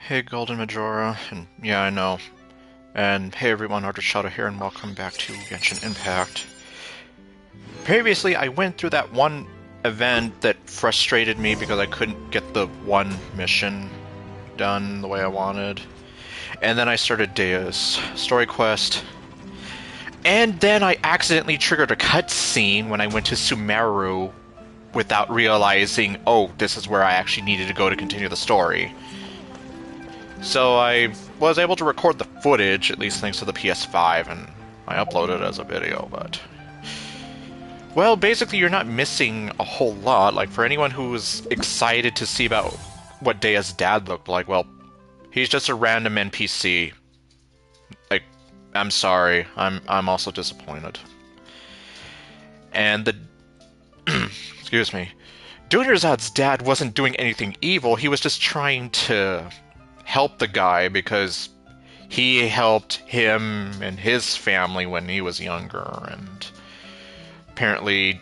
Hey Golden Majora, and yeah, I know. And hey everyone, Archer Shadow here, and welcome back to Genshin Impact. Previously, I went through that one event that frustrated me because I couldn't get the one mission done the way I wanted. And then I started Dea's story quest. And then I accidentally triggered a cutscene when I went to Sumeru without realizing, oh, this is where I actually needed to go to continue the story. So I was able to record the footage, at least thanks to the PS5, and I uploaded it as a video, but... Well, basically you're not missing a whole lot. Like, for anyone who's excited to see about what Dea's dad looked like, well, he's just a random NPC. Like, I'm sorry, I'm also disappointed. And the... excuse me. Dunerzad's dad wasn't doing anything evil, he was just trying to help the guy because he helped him and his family when he was younger, and apparently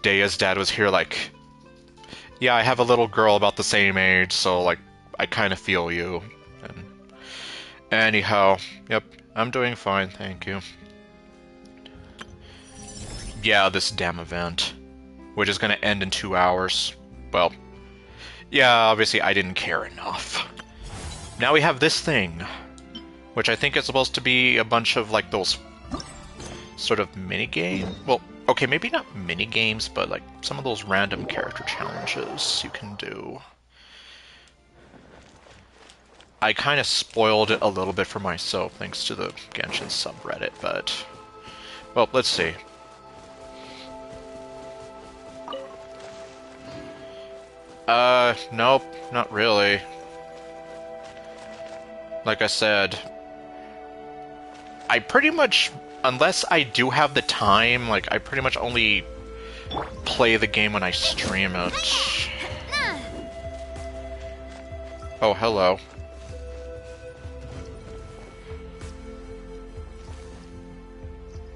Dea's dad was here like, yeah, I have a little girl about the same age, so like, I kind of feel you. And anyhow, yep, I'm doing fine, thank you. Yeah, this damn event, which is gonna end in 2 hours. Well, yeah, obviously I didn't care enough. Now we have this thing, which I think is supposed to be a bunch of, like, those sort of mini-game... Well, okay, maybe not mini-games, but, like, some of those random character challenges you can do. I kind of spoiled it a little bit for myself, thanks to the Genshin subreddit, but... Well, let's see. Nope, not really. Like I said, I pretty much, unless I do have the time, like, I pretty much only play the game when I stream it. Oh, hello.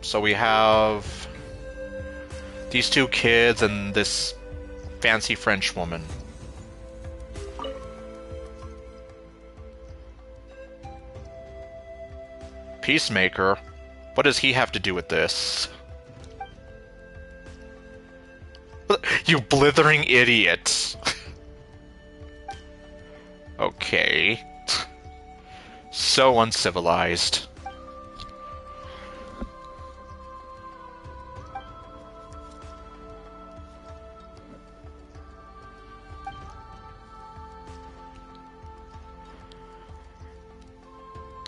So we have these two kids and this fancy French woman. Peacemaker? What does he have to do with this? You blithering idiot! Okay. So uncivilized.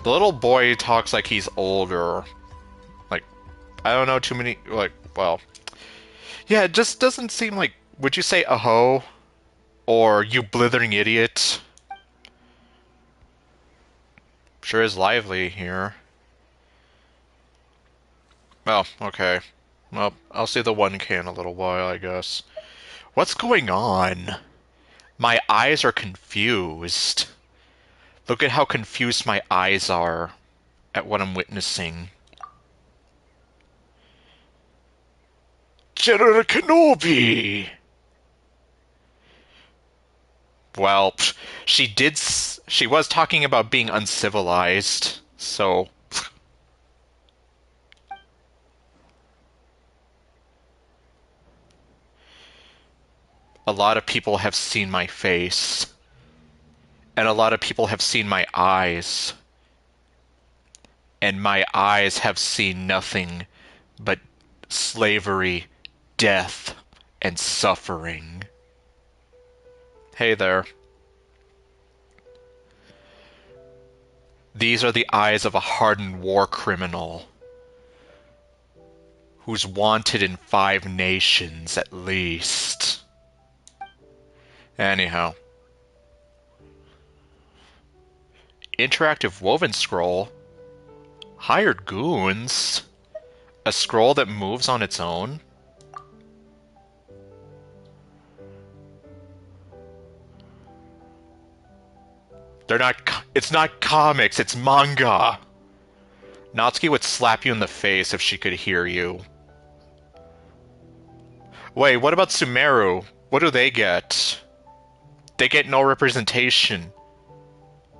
The little boy talks like he's older. Like, I don't know too many, like, well... Yeah, it just doesn't seem like... Would you say aho? Or you blithering idiot? Sure is lively here. Oh, okay. Well, I'll see the 1K in a little while, I guess. What's going on? My eyes are confused. Look at how confused my eyes are at what I'm witnessing. General Kenobi! Well, she was talking about being uncivilized, so... A lot of people have seen my face. And a lot of people have seen my eyes. And my eyes have seen nothing but slavery, death, and suffering. Hey there. These are the eyes of a hardened war criminal who's wanted in 5 nations at least. Anyhow. Interactive woven scroll? Hired goons? A scroll that moves on its own? It's not comics, it's manga! Natsuki would slap you in the face if she could hear you. Wait, what about Sumeru? What do they get? They get no representation.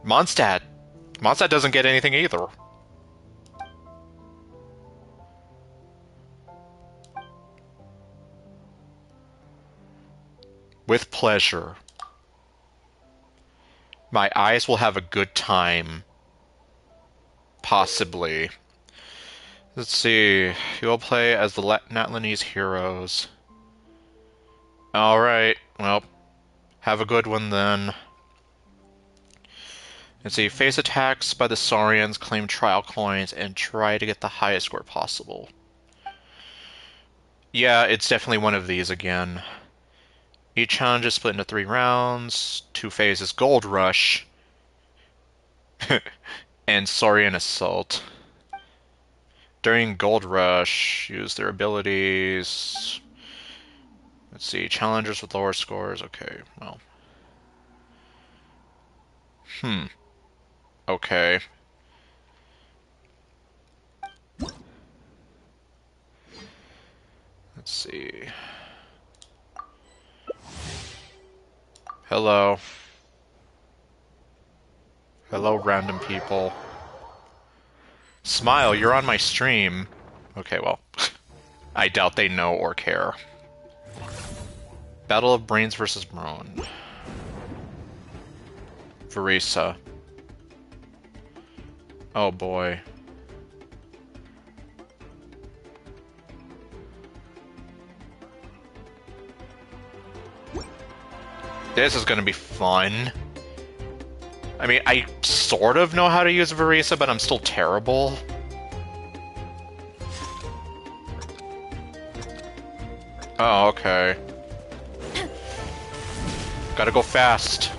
Mondstadt. Mondstadt doesn't get anything either. With pleasure. My eyes will have a good time. Possibly. Let's see. You'll play as the Natlanese heroes. Alright, well, have a good one then. Let's see. Face attacks by the Saurians, claim trial coins, and try to get the highest score possible. Yeah, it's definitely one of these again. Each challenge is split into 3 rounds, 2 phases, Gold Rush, and Saurian Assault. During Gold Rush, use their abilities. Let's see, challengers with lower scores. Okay, well. Okay. Let's see. Hello. Hello, random people. Smile, you're on my stream. Okay, well. I doubt they know or care. Battle of Brains versus Brone. Verisa. Oh boy. This is gonna be fun. I mean, I sort of know how to use Verisa, but I'm still terrible. Oh, okay. Gotta go fast.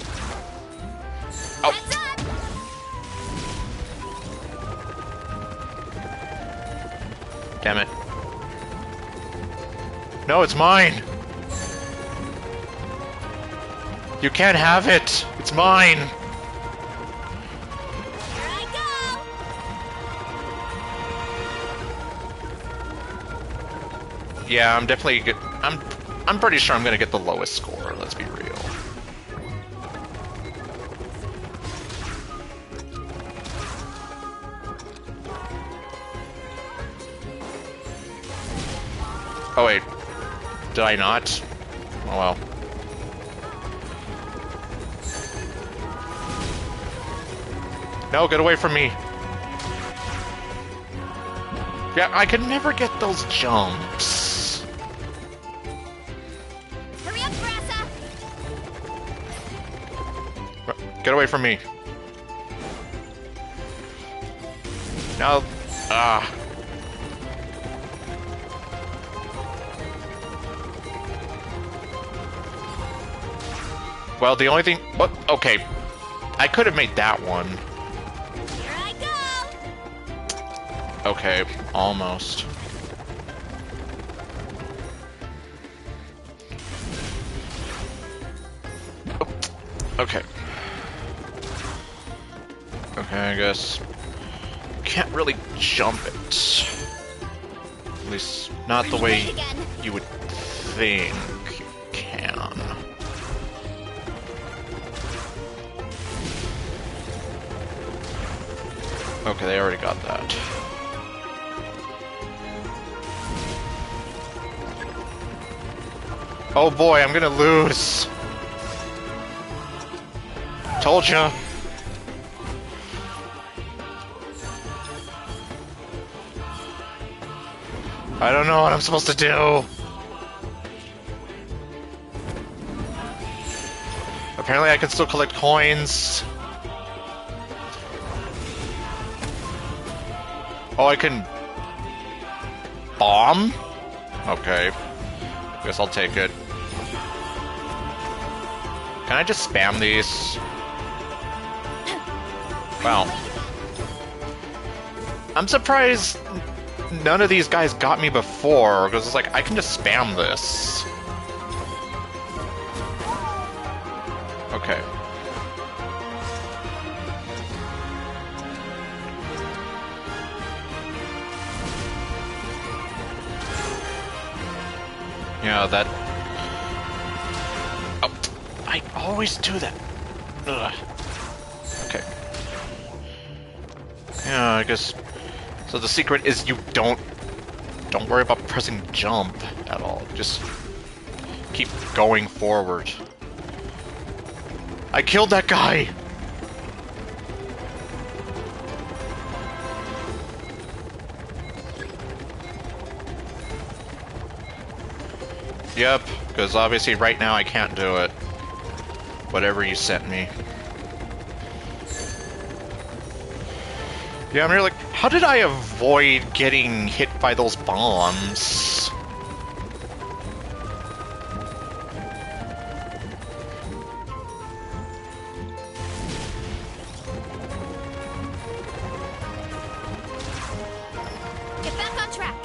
Oh! Damn it. No, it's mine! You can't have it! It's mine! Here I go! Yeah, I'm definitely good. I'm pretty sure I'm gonna get the lowest score, let's be real. Oh wait, did I not? Oh well. No, get away from me! Yeah, I could never get those jumps. Hurry up, Brassa! Get away from me. No. Ah. Well, the only thing... What? Okay. I could have made that one. Here I go! Okay, almost. Okay. Okay, I guess... Can't really jump it. At least, not the way you would think you can. Okay, they already got that. Oh boy, I'm gonna lose! Told ya! I don't know what I'm supposed to do! Apparently I can still collect coins. Oh, I can... bomb? Okay. Guess I'll take it. Can I just spam these? Wow. I'm surprised none of these guys got me before, because it's like, I can just spam this. Okay. Yeah, that... Oh, I always do that. Ugh. Okay. Yeah, I guess. So the secret is you don't worry about pressing jump at all. Just keep going forward. I killed that guy! Yep, because obviously right now I can't do it. Whatever you sent me. Yeah, I'm really like, how did I avoid getting hit by those bombs? Get back on track.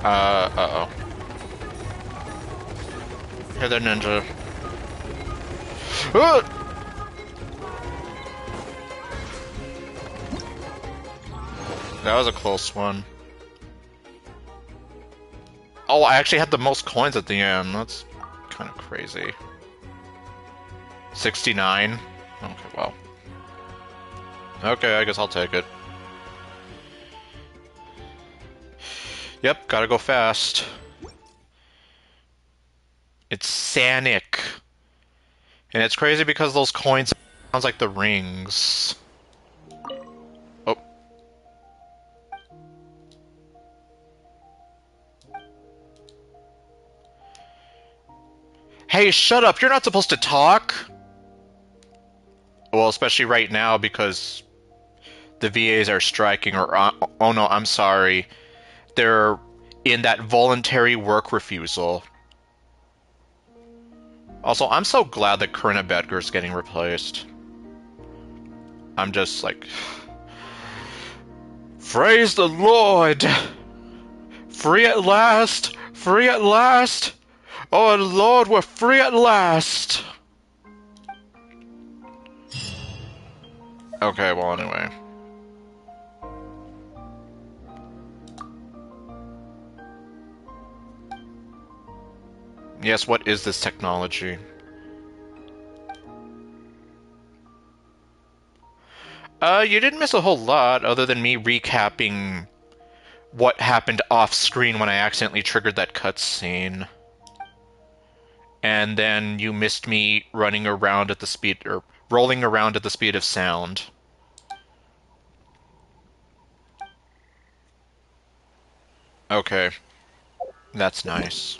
Uh-oh. Hey there, ninja. Ah! That was a close one. Oh, I actually had the most coins at the end. That's kind of crazy. 69? Okay, well. Okay, I guess I'll take it. Yep, gotta go fast. It's Sanic. And it's crazy because those coins sounds like the rings. Oh. Hey, shut up! You're not supposed to talk! Well, especially right now because the VAs are striking, or oh no, I'm sorry. They're in that voluntary work refusal. Also, I'm so glad that Corinna Bedgar's getting replaced. I'm just like... Praise the Lord! Free at last! Free at last! Oh Lord, we're free at last! Okay, well anyway. Yes, what is this technology? You didn't miss a whole lot, other than me recapping what happened off-screen when I accidentally triggered that cutscene. And then you missed me running around at the speed, or rolling around at the speed of sound. Okay. That's nice.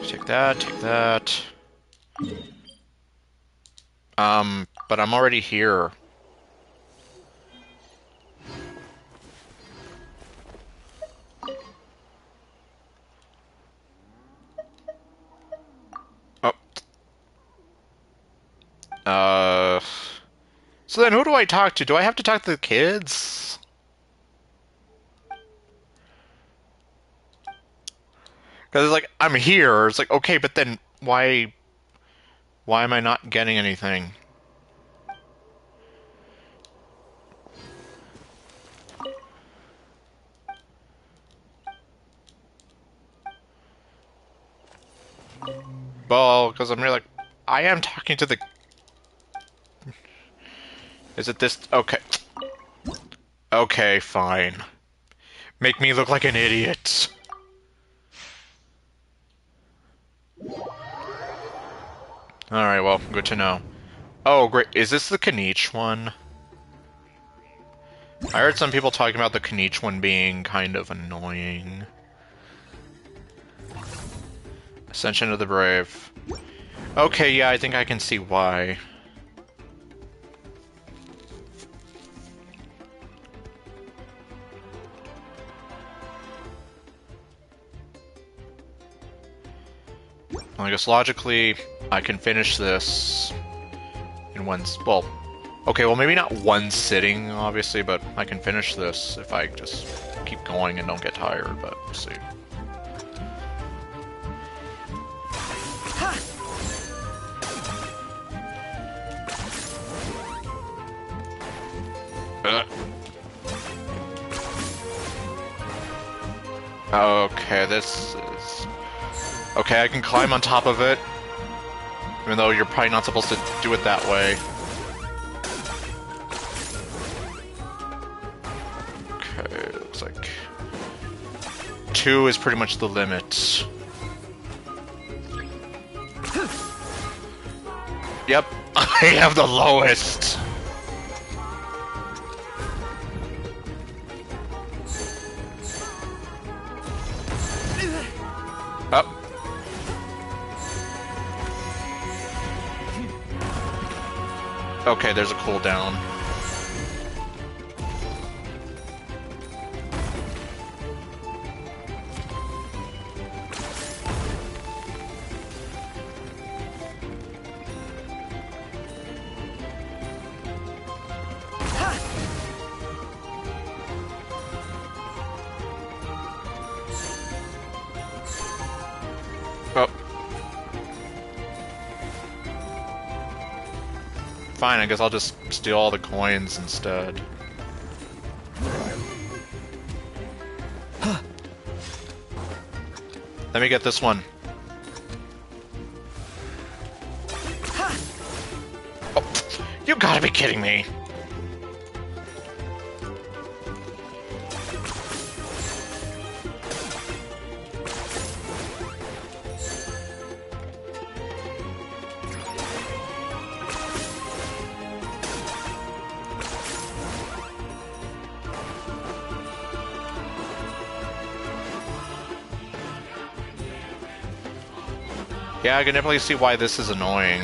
Take that, take that. But I'm already here. Oh. So then who do I talk to? Do I have to talk to the kids? Because it's like, I'm here. It's like, okay, but then why am I not getting anything? Well, because I'm really like, I am talking to the... Is it this? Okay. Okay, fine. Make me look like an idiot. Alright, well, good to know. Oh, great. Is this the Kniech one? I heard some people talking about the Kniech one being kind of annoying. Ascension of the Brave. Okay, yeah, I think I can see why. Well, I guess logically, I can finish this in one... Well, okay, well maybe not one sitting, obviously, but I can finish this if I just keep going and don't get tired, but we'll see. Okay, this is... Okay, I can climb on top of it. Even though you're probably not supposed to do it that way. Okay, looks like... 2 is pretty much the limit. Yep, I have the lowest! Up. Okay, there's a cooldown. Oh. Fine, I guess I'll just steal all the coins instead. Let me get this one. Oh, you gotta be kidding me! Yeah, I can definitely see why this is annoying.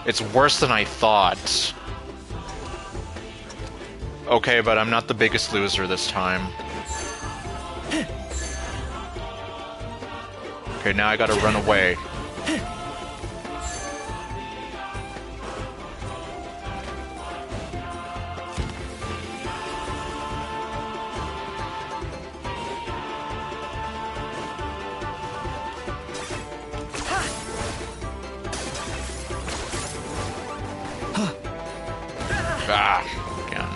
It's worse than I thought. Okay, but I'm not the biggest loser this time. Okay, now I gotta run away. Ah, again.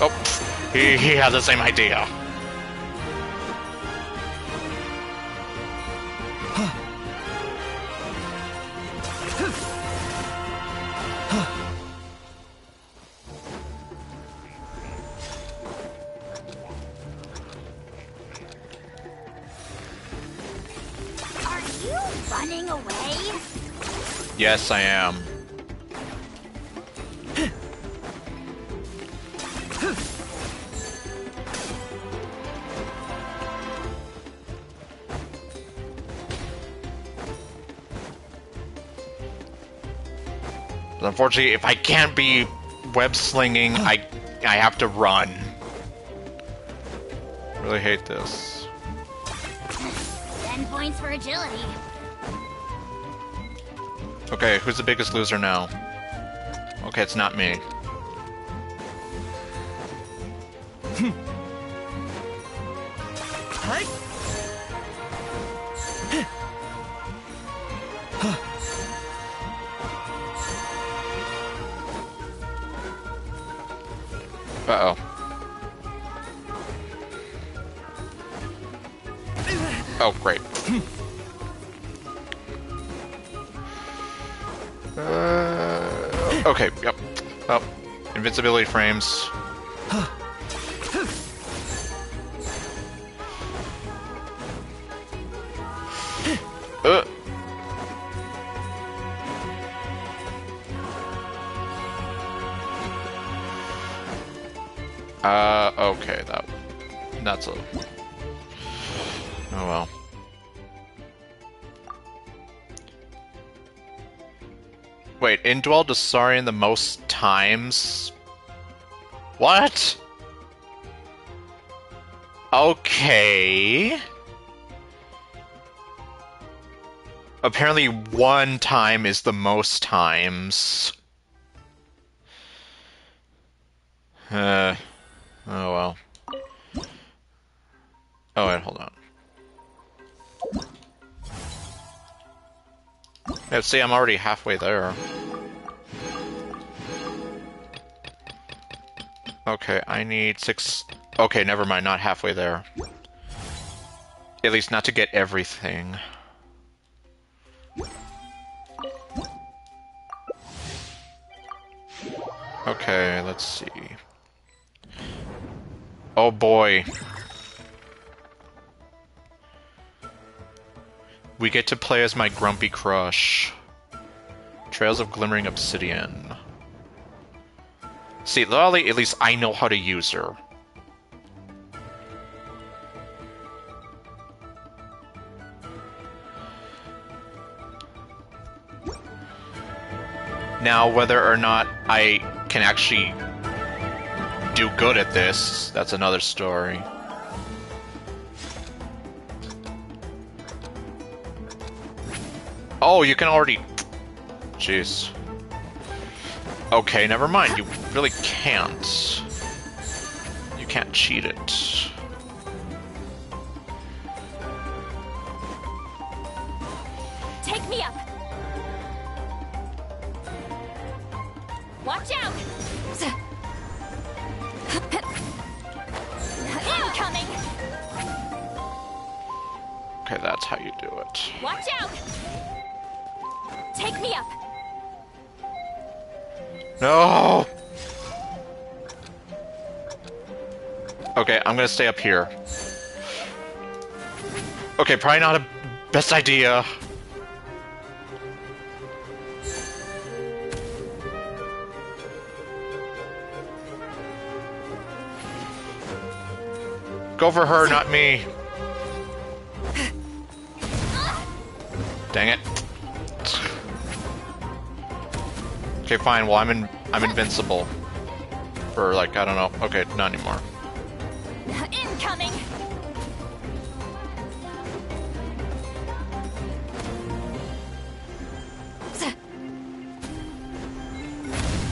Oh, he had the same idea. Are you running away? Yes, I am. But unfortunately, if I can't be web slinging, I have to run. Really hate this. 10 points for agility. Okay, who's the biggest loser now? Okay, it's not me. Uh-oh. Oh, great. Okay, yep. Oh, invincibility frames. Okay, that's a... Oh well. Wait, indwell Dasarian the most times? What? Okay. Apparently 1 time is the most times. Oh well. Oh wait, hold on. Yeah, see, I'm already halfway there. Okay, I need 6... Okay, never mind, not halfway there. At least not to get everything. Okay, let's see. Oh boy. We get to play as my grumpy crush. Trails of Glimmering Obsidian. See, Lolly, at least I know how to use her. Now, whether or not I can actually do good at this, that's another story. Oh, you can already... Jeez. Okay, never mind. You really can't. You can't cheat it. Take me up. Watch out. Incoming. Okay, that's how you do it. Watch out. Take me up. No! Okay, I'm gonna stay up here. Okay, probably not a best idea. Go for her, not me. Dang it. Okay, fine. Well, I'm invincible. For like, I don't know. Okay, not anymore. Incoming.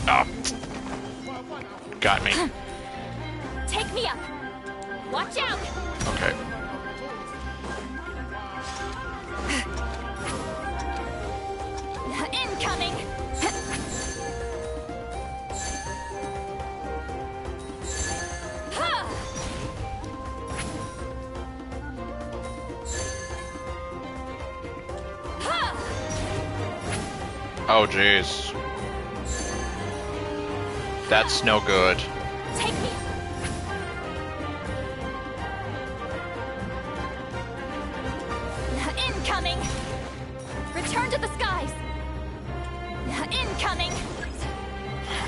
Oh. Got me. Take me up. Watch out. Okay. Incoming. Oh, jeez. That's no good. Take me. Incoming. Return to the skies. Incoming.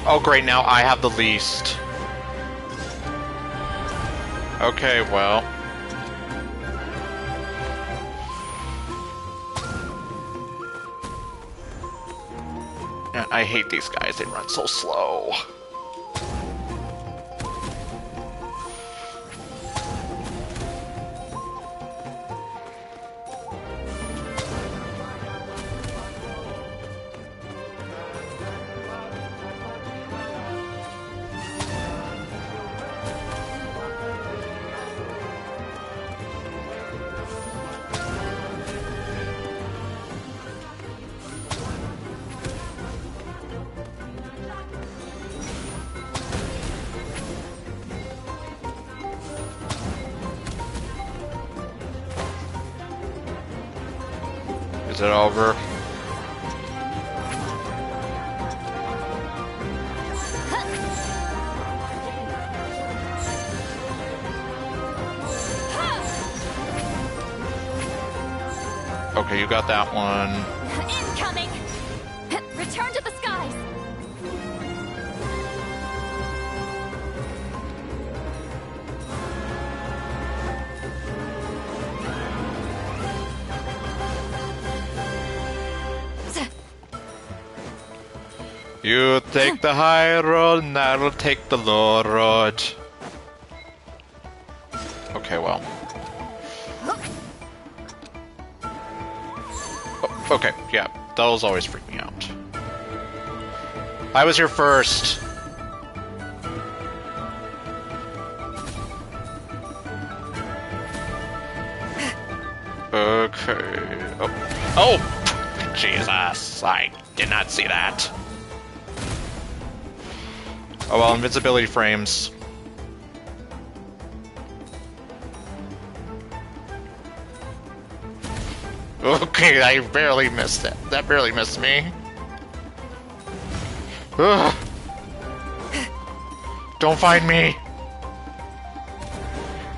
Oh, great, now I have the least. Okay, well. I hate these guys, they run so slow. Is it over? Okay, you got that one. Incoming. Return to the skies. You take the high road, and I'll take the low road. Okay, well. Oh, okay, yeah, those always freak me out. I was here first. Okay. Oh, Jesus! I did not see that. Oh well, invincibility frames. Okay, I barely missed that. That barely missed me. Ugh. Don't find me.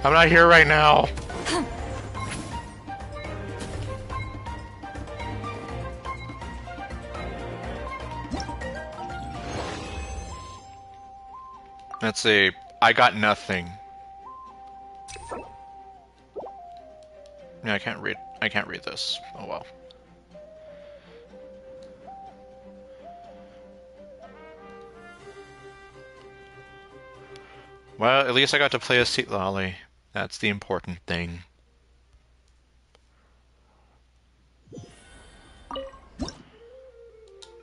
I'm not here right now. Let's see. I got nothing. Yeah, I can't read. I can't read this. Oh well. Well, at least I got to play a Seat Lolly. That's the important thing.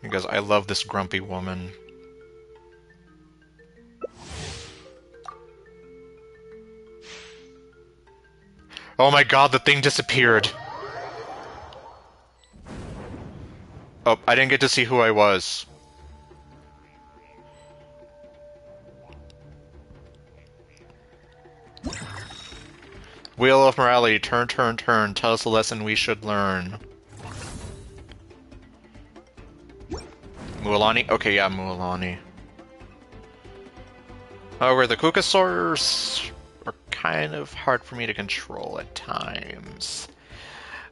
Because I love this grumpy woman. Oh my god, the thing disappeared. Oh, I didn't get to see who I was. Wheel of Morality, turn, turn, turn. Tell us a lesson we should learn. Mualani? Okay, yeah, Mualani. However, the Kukasaurs are kind of hard for me to control at times.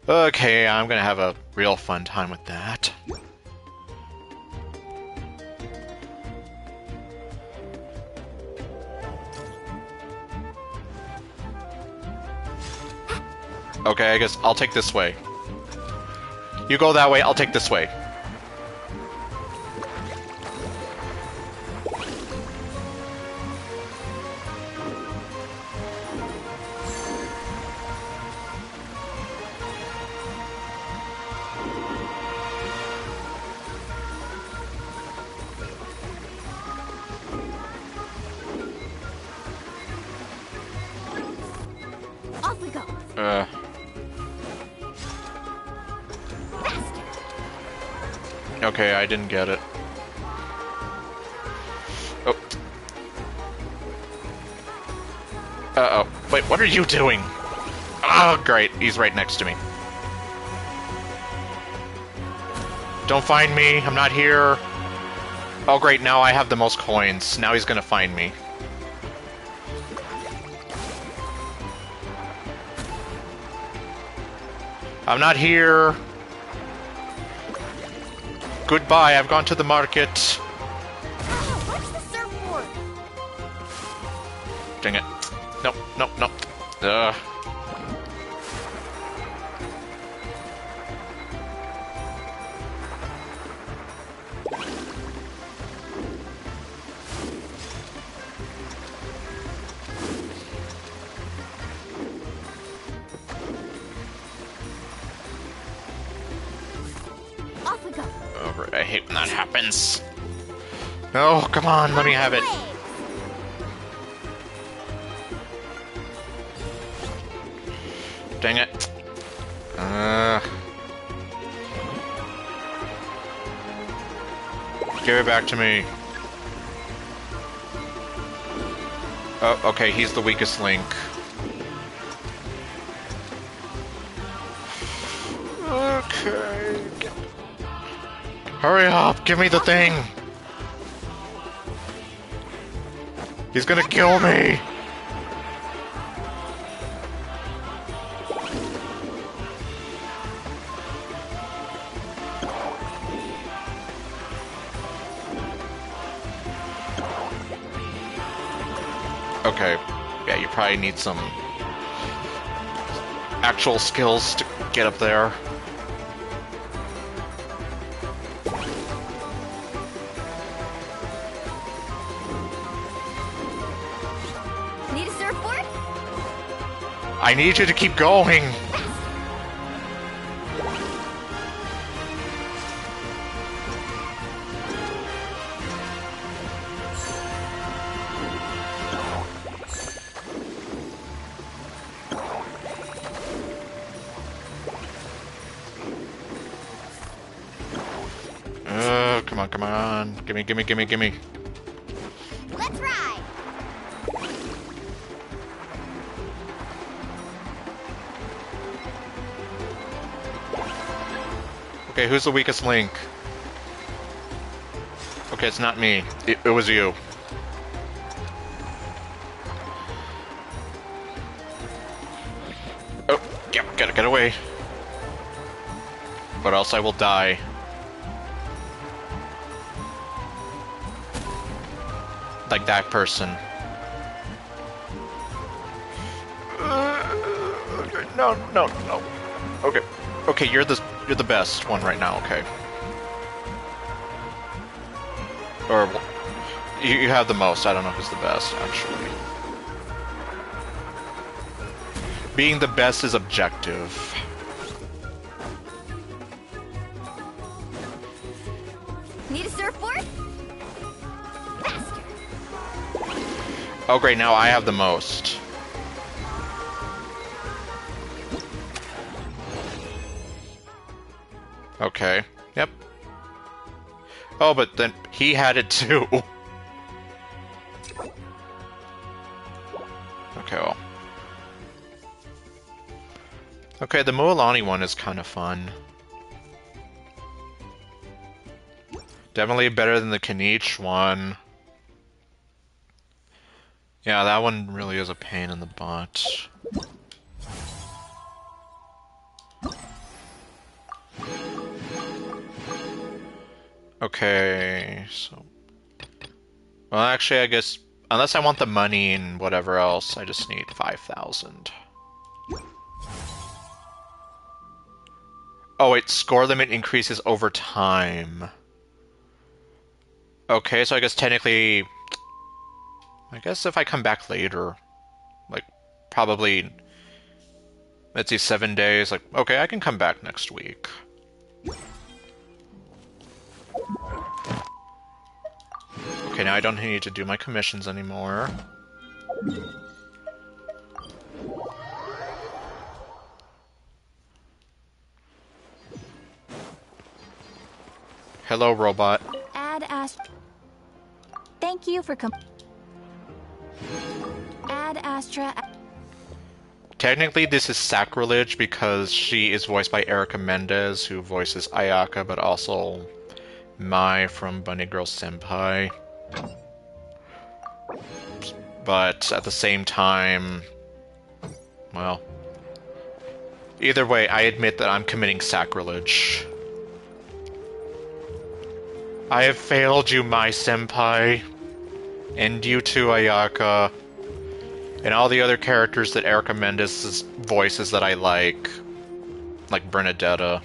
Okay, I'm gonna have a real fun time with that. Okay, I guess I'll take this way. You go that way, I'll take this way. Off we go. Okay, I didn't get it. Oh. Uh-oh. Wait, what are you doing? Oh, great. He's right next to me. Don't find me. I'm not here. Oh, great. Now I have the most coins. Now he's gonna find me. I'm not here. Goodbye, I've gone to the market. Where's the surfboard? Dang it. Nope, nope, nope. Ugh. Off we go. Over. I hate when that happens. Oh, come on, let me have it. Dang it. Give it back to me. Oh, okay, he's the weakest link. Okay. Hurry up, give me the thing! He's gonna kill me! Okay, yeah, you probably need some actual skills to get up there. Need a surfboard? I need you to keep going! Come on, come on. Gimme, gimme, gimme, gimme. Let's ride. Okay, who's the weakest link? Okay, it's not me. It was you. Oh, yeah, gotta get away. Or else I will die. Like that person. No, no, no. Okay. Okay, you're the best one right now, okay. Or you have the most. I don't know who's the best, actually. Being the best is objective. Need a surfboard? Faster. Oh great, now I have the most. Okay. Yep. Oh, but then he had it too. Okay, well. Okay, the Mualani one is kind of fun. Definitely better than the Kanich one. Yeah, that one really is a pain in the butt. Okay, so... Well, actually, I guess... Unless I want the money and whatever else, I just need 5,000. Oh wait, score limit increases over time. Okay, so I guess technically... I guess if I come back later... Like, probably... Let's see, 7 days. Like, okay, I can come back next week. Okay, now I don't need to do my commissions anymore. Hello, robot. Add Thank you for Add Astra. Technically, this is sacrilege because she is voiced by Erica Mendez, who voices Ayaka, but also Mai from Bunny Girl Senpai. But at the same time, well, either way, I admit that I'm committing sacrilege. I have failed you, Mai Senpai, and you too, Ayaka, and all the other characters that Erica Mendez voices that I like Bernadetta.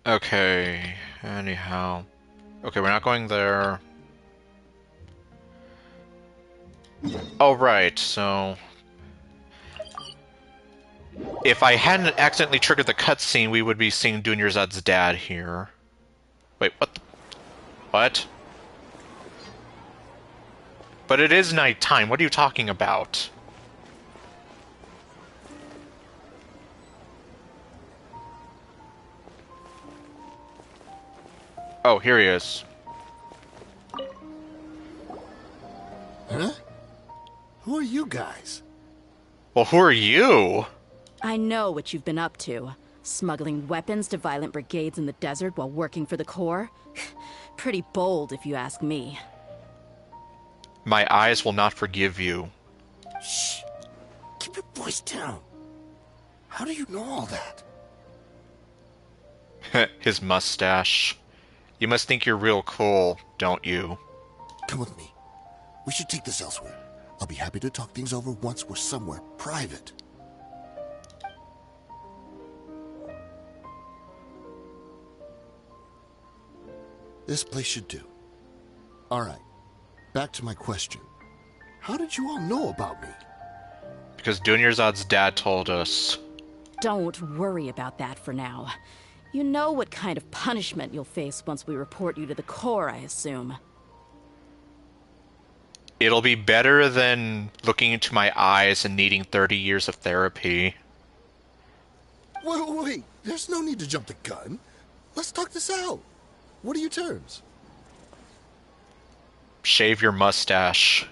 Okay, anyhow. Okay, we're not going there. Oh, right, so... If I hadn't accidentally triggered the cutscene, we would be seeing Dunyarzad's dad here. Wait, what? What? But it is nighttime, what are you talking about? Oh, here he is. Huh? Who are you guys? Well, who are you? I know what you've been up to. Smuggling weapons to violent brigades in the desert while working for the Corps? Pretty bold, if you ask me. My eyes will not forgive you. Shh. Keep your voice down. How do you know all that? His mustache. You must think you're real cool, don't you? Come with me. We should take this elsewhere. I'll be happy to talk things over once we're somewhere private. This place should do. All right. Back to my question. How did you all know about me? Because Dunyarzad's dad told us. Don't worry about that for now. You know what kind of punishment you'll face once we report you to the Corps, I assume. It'll be better than looking into my eyes and needing 30 years of therapy. Wait. There's no need to jump the gun. Let's talk this out. What are your terms? Shave your mustache.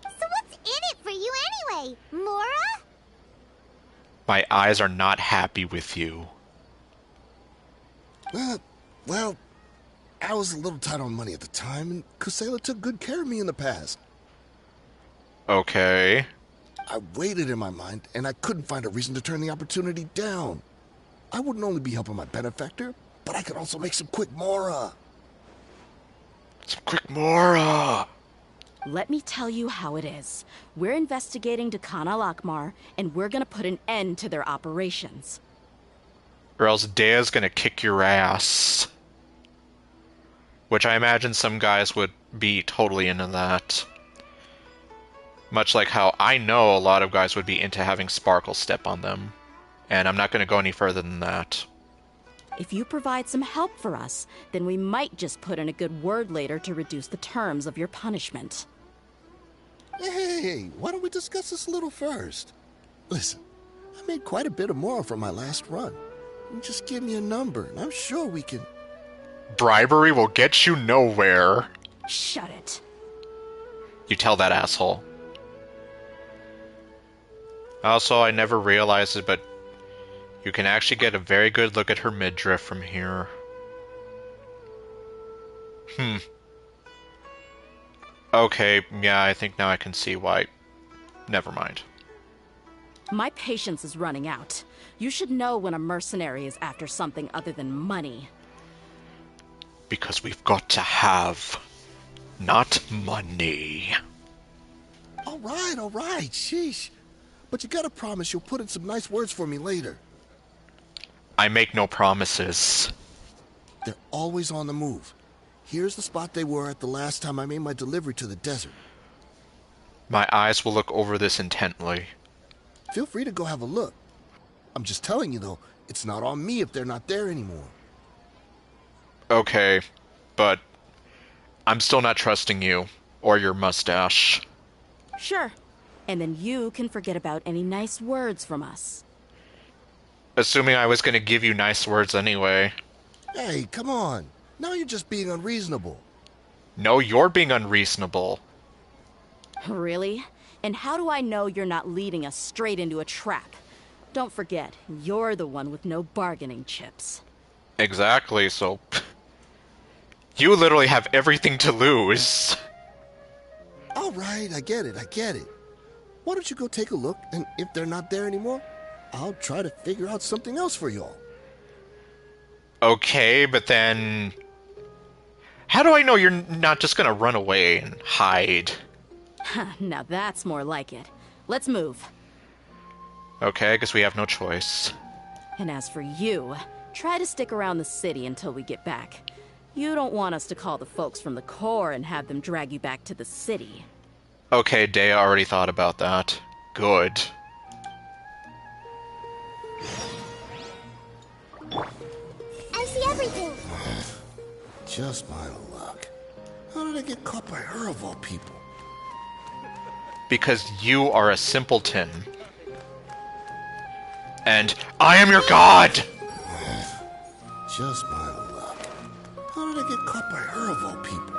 So what's in it for you anyway, Mora? My eyes are not happy with you. Well, I was a little tight on money at the time, and Kusela took good care of me in the past. Okay. I weighed it in my mind, and I couldn't find a reason to turn the opportunity down. I wouldn't only be helping my benefactor, but I could also make some quick mora. Some quick mora! Let me tell you how it is. We're investigating Dukan al-Akmar, and we're gonna put an end to their operations. Or else Dea's gonna kick your ass. Which I imagine some guys would be totally into that. Much like how I know a lot of guys would be into having Sparkle step on them. And I'm not gonna go any further than that. If you provide some help for us, then we might just put in a good word later to reduce the terms of your punishment. Hey, why don't we discuss this a little first? Listen, I made quite a bit of mora from my last run. You just give me a number, and I'm sure we can... Bribery will get you nowhere. Shut it. You tell that asshole. Also, I never realized it, but you can actually get a very good look at her midriff from here. Okay, yeah, I think now I can see why. Never mind. My patience is running out. You should know when a mercenary is after something other than money. Because we've got to have, not money. All right, sheesh. But you gotta promise you'll put in some nice words for me later. I make no promises. They're always on the move. Here's the spot they were at the last time I made my delivery to the desert. My eyes will look over this intently. Feel free to go have a look. I'm just telling you, though, it's not on me if they're not there anymore. Okay, but I'm still not trusting you, or your mustache. Sure. And then you can forget about any nice words from us. Assuming I was gonna give you nice words anyway. Hey, come on. Now you're just being unreasonable. No, you're being unreasonable. Really? And how do I know you're not leading us straight into a trap? Don't forget, you're the one with no bargaining chips. Exactly, so... You literally have everything to lose. All right, I get it. Why don't you go take a look, and if they're not there anymore, I'll try to figure out something else for y'all. Okay, but then... How do I know you're not just gonna run away and hide? Now that's more like it. Let's move. Okay, I guess we have no choice. And as for you, try to stick around the city until we get back. You don't want us to call the folks from the Corps and have them drag you back to the city. Okay, Dea already thought about that. Good. I see everything. Just my luck. How did I get caught by her of all people? Because you are a simpleton. And I am your god! Just my luck. How did I get caught by her of all people?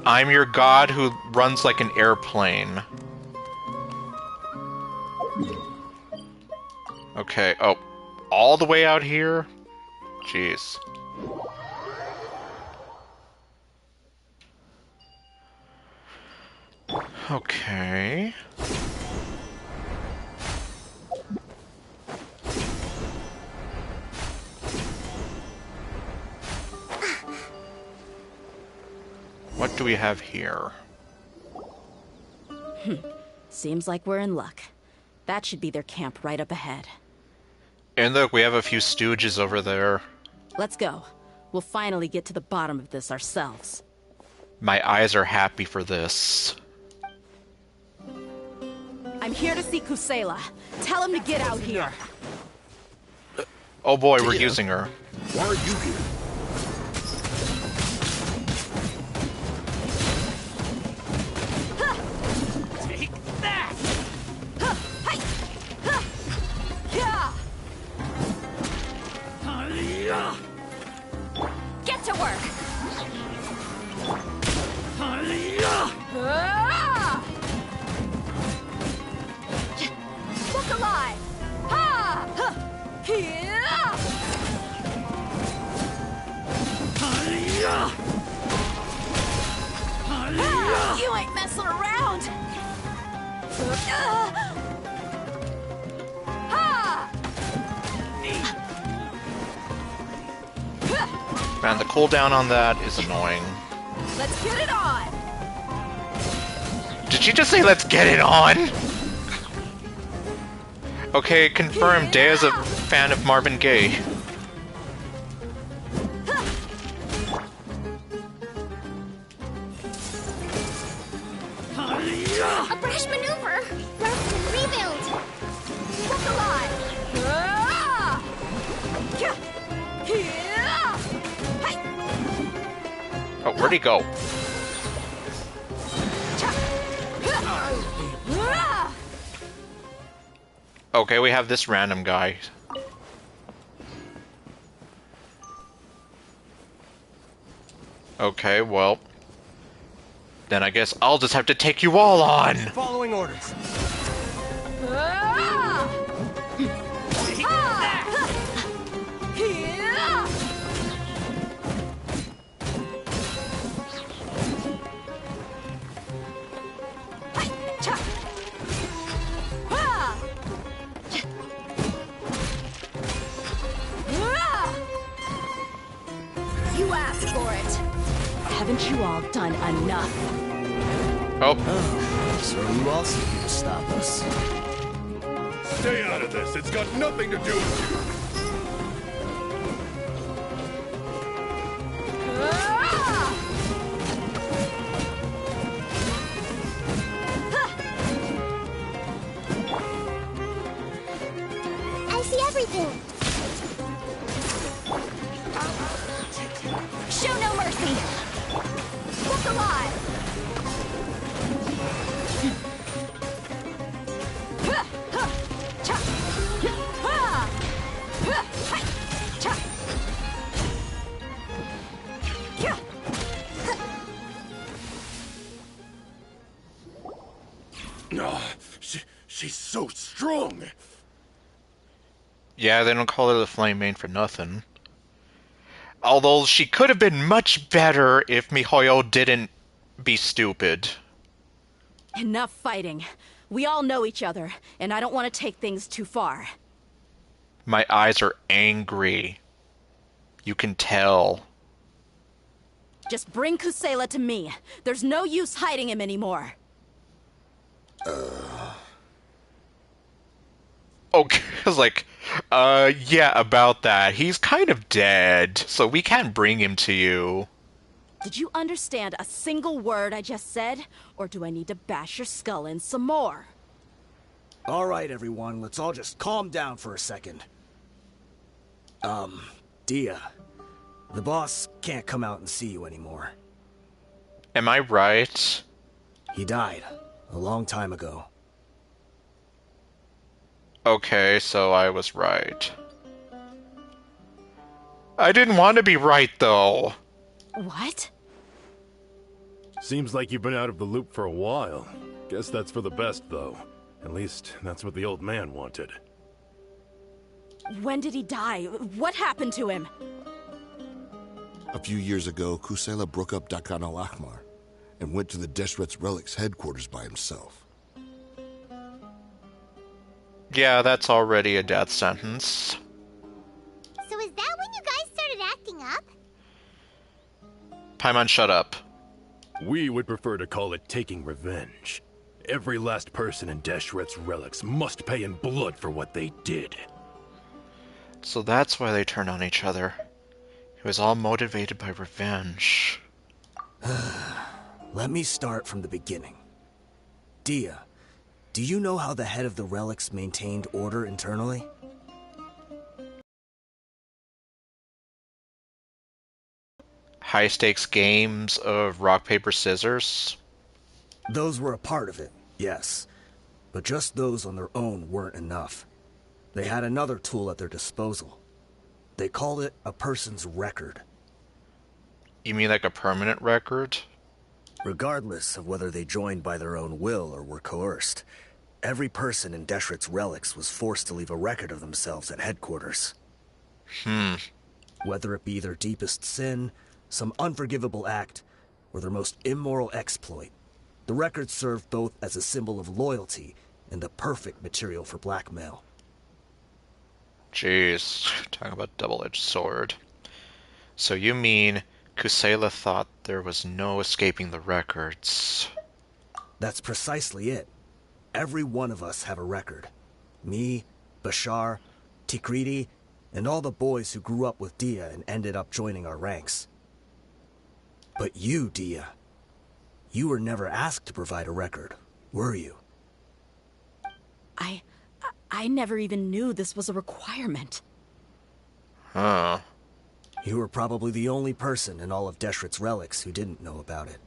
I'm your god who runs like an airplane. Okay, oh. All the way out here? Jeez. Okay. What do we have here? Seems like we're in luck. That should be their camp right up ahead. And look, we have a few stooges over there. Let's go. We'll finally get to the bottom of this ourselves. My eyes are happy for this. I'm here to see Kusela. Tell him to get out here. Oh boy, we're Dea? using her. Why are you here? Take that! Get to work! Look alive! Ha! You ain't messing around! Man, the cooldown on that is annoying. Let's get it on! Did she just say, let's get it on? Okay, confirmed. Daya's a fan of Marvin Gaye. A brash maneuver. Rest and rebuild. Look alive! Oh, where'd he go? Okay, we have this random guy. Okay, well... then I guess I'll just have to take you all on! Following orders. You asked for it. Haven't you all done enough? Oh. So you also need to stop us. Stay out of this. It's got nothing to do with you. I see everything. Show no mercy! Look alive! She's so strong. Yeah, they don't call her the Flame Main for nothing. Although she could have been much better if MiHoYo didn't be stupid. Enough fighting. We all know each other, and I don't want to take things too far. My eyes are angry. You can tell. Just bring Kusela to me. There's no use hiding him anymore. Okay, I was like, yeah, about that. He's kind of dead, so we can't bring him to you. Did you understand a single word I just said? Or do I need to bash your skull in some more? All right, everyone, let's all just calm down for a second. Dia, the boss can't come out and see you anymore. Am I right? He died a long time ago. Okay, so I was right. I didn't want to be right, though. What? Seems like you've been out of the loop for a while. Guess that's for the best, though. At least, that's what the old man wanted. When did he die? What happened to him? A few years ago, Kusela broke up Dakan al-Ahmar and went to the Deshret's Relics headquarters by himself. Yeah, that's already a death sentence. So is that when you guys started acting up? Paimon, shut up. We would prefer to call it taking revenge. Every last person in Deshret's Relics must pay in blood for what they did. So that's why they turned on each other. It was all motivated by revenge. Let me start from the beginning. Dia, do you know how the head of the Relics maintained order internally? High-stakes games of rock, paper, scissors? Those were a part of it, yes. But just those on their own weren't enough. They had another tool at their disposal. They called it a person's record. You mean like a permanent record? Regardless of whether they joined by their own will or were coerced, every person in Deshret's Relics was forced to leave a record of themselves at headquarters. Whether it be their deepest sin, some unforgivable act, or their most immoral exploit, The records served both as a symbol of loyalty and the perfect material for blackmail. Jeez, talking about double-edged sword. So you mean Kusela thought there was no escaping the records? That's precisely it. Every one of us have a record. Me, Bashar, Tikriti, and all the boys who grew up with Dia and ended up joining our ranks. But you, Dia, you were never asked to provide a record, were you? I never even knew this was a requirement. Huh. You were probably the only person in all of Deshret's relics who didn't know about it.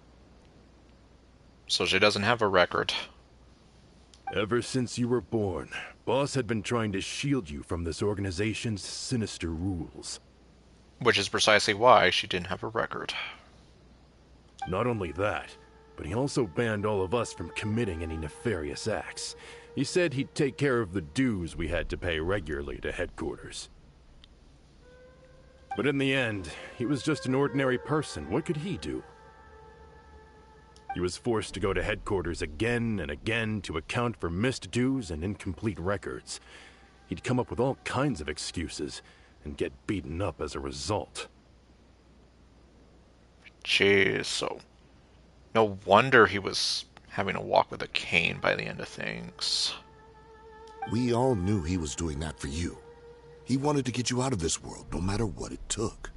So she doesn't have a record. Ever since you were born, Boss had been trying to shield you from this organization's sinister rules. Which is precisely why she didn't have a record. Not only that, but he also banned all of us from committing any nefarious acts. He said he'd take care of the dues we had to pay regularly to headquarters. But in the end, he was just an ordinary person. What could he do? He was forced to go to headquarters again and again to account for missed dues and incomplete records. He'd come up with all kinds of excuses and get beaten up as a result. Jeez, so no wonder he was having to walk with a cane by the end of things. We all knew he was doing that for you. He wanted to get you out of this world, no matter what it took.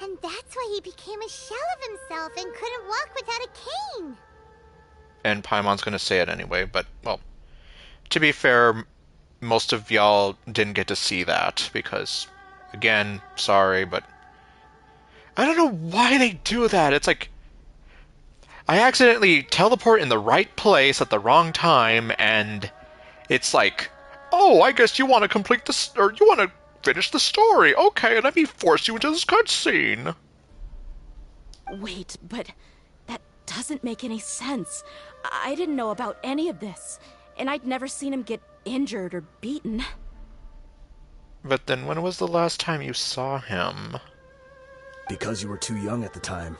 And that's why he became a shell of himself and couldn't walk without a cane. And Paimon's gonna say it anyway, but, well, to be fair, most of y'all didn't get to see that, because, again, sorry, but I don't know why they do that. It's like, I accidentally teleport in the right place at the wrong time, and it's like, oh, I guess you want to complete this, or you want to finish the story. Okay, let me force you into this cutscene. Wait, but that doesn't make any sense. I didn't know about any of this, and I'd never seen him get injured or beaten. But then when was the last time you saw him? Because you were too young at the time.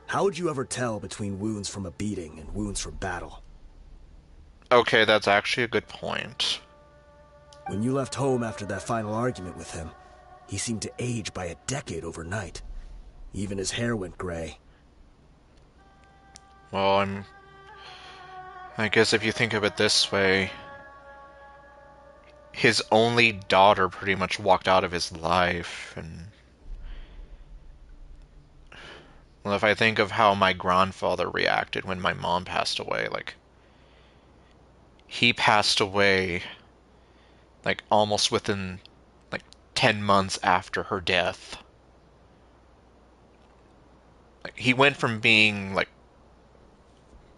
How would you ever tell between wounds from a beating and wounds from battle? Okay, that's actually a good point. When you left home after that final argument with him, he seemed to age by a decade overnight. Even his hair went gray. Well, I guess if you think of it this way, his only daughter pretty much walked out of his life, and well, if I think of how my grandfather reacted when my mom passed away, like, he passed away, like, almost within, like, 10 months after her death. Like, he went from being, like,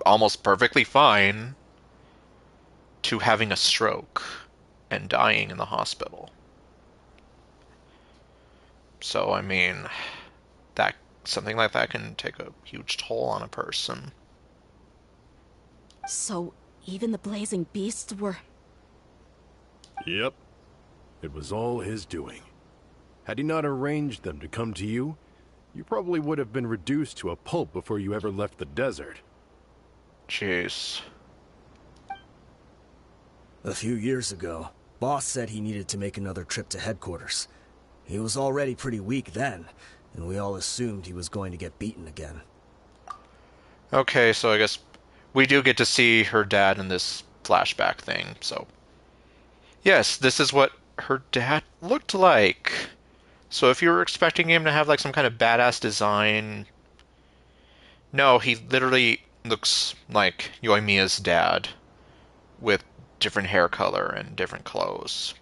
almost perfectly fine to having a stroke and dying in the hospital. So, I mean, that something like that can take a huge toll on a person. So, even the blazing beasts were... Yep. It was all his doing. Had he not arranged them to come to you, you probably would have been reduced to a pulp before you ever left the desert. Jeez. A few years ago, Boss said he needed to make another trip to headquarters. He was already pretty weak then, and we all assumed he was going to get beaten again. Okay, so I guess we do get to see her dad in this flashback thing, so... Yes, this is what her dad looked like. So if you were expecting him to have, like, some kind of badass design... No, he literally looks like Yoimiya's dad, with different hair color and different clothes.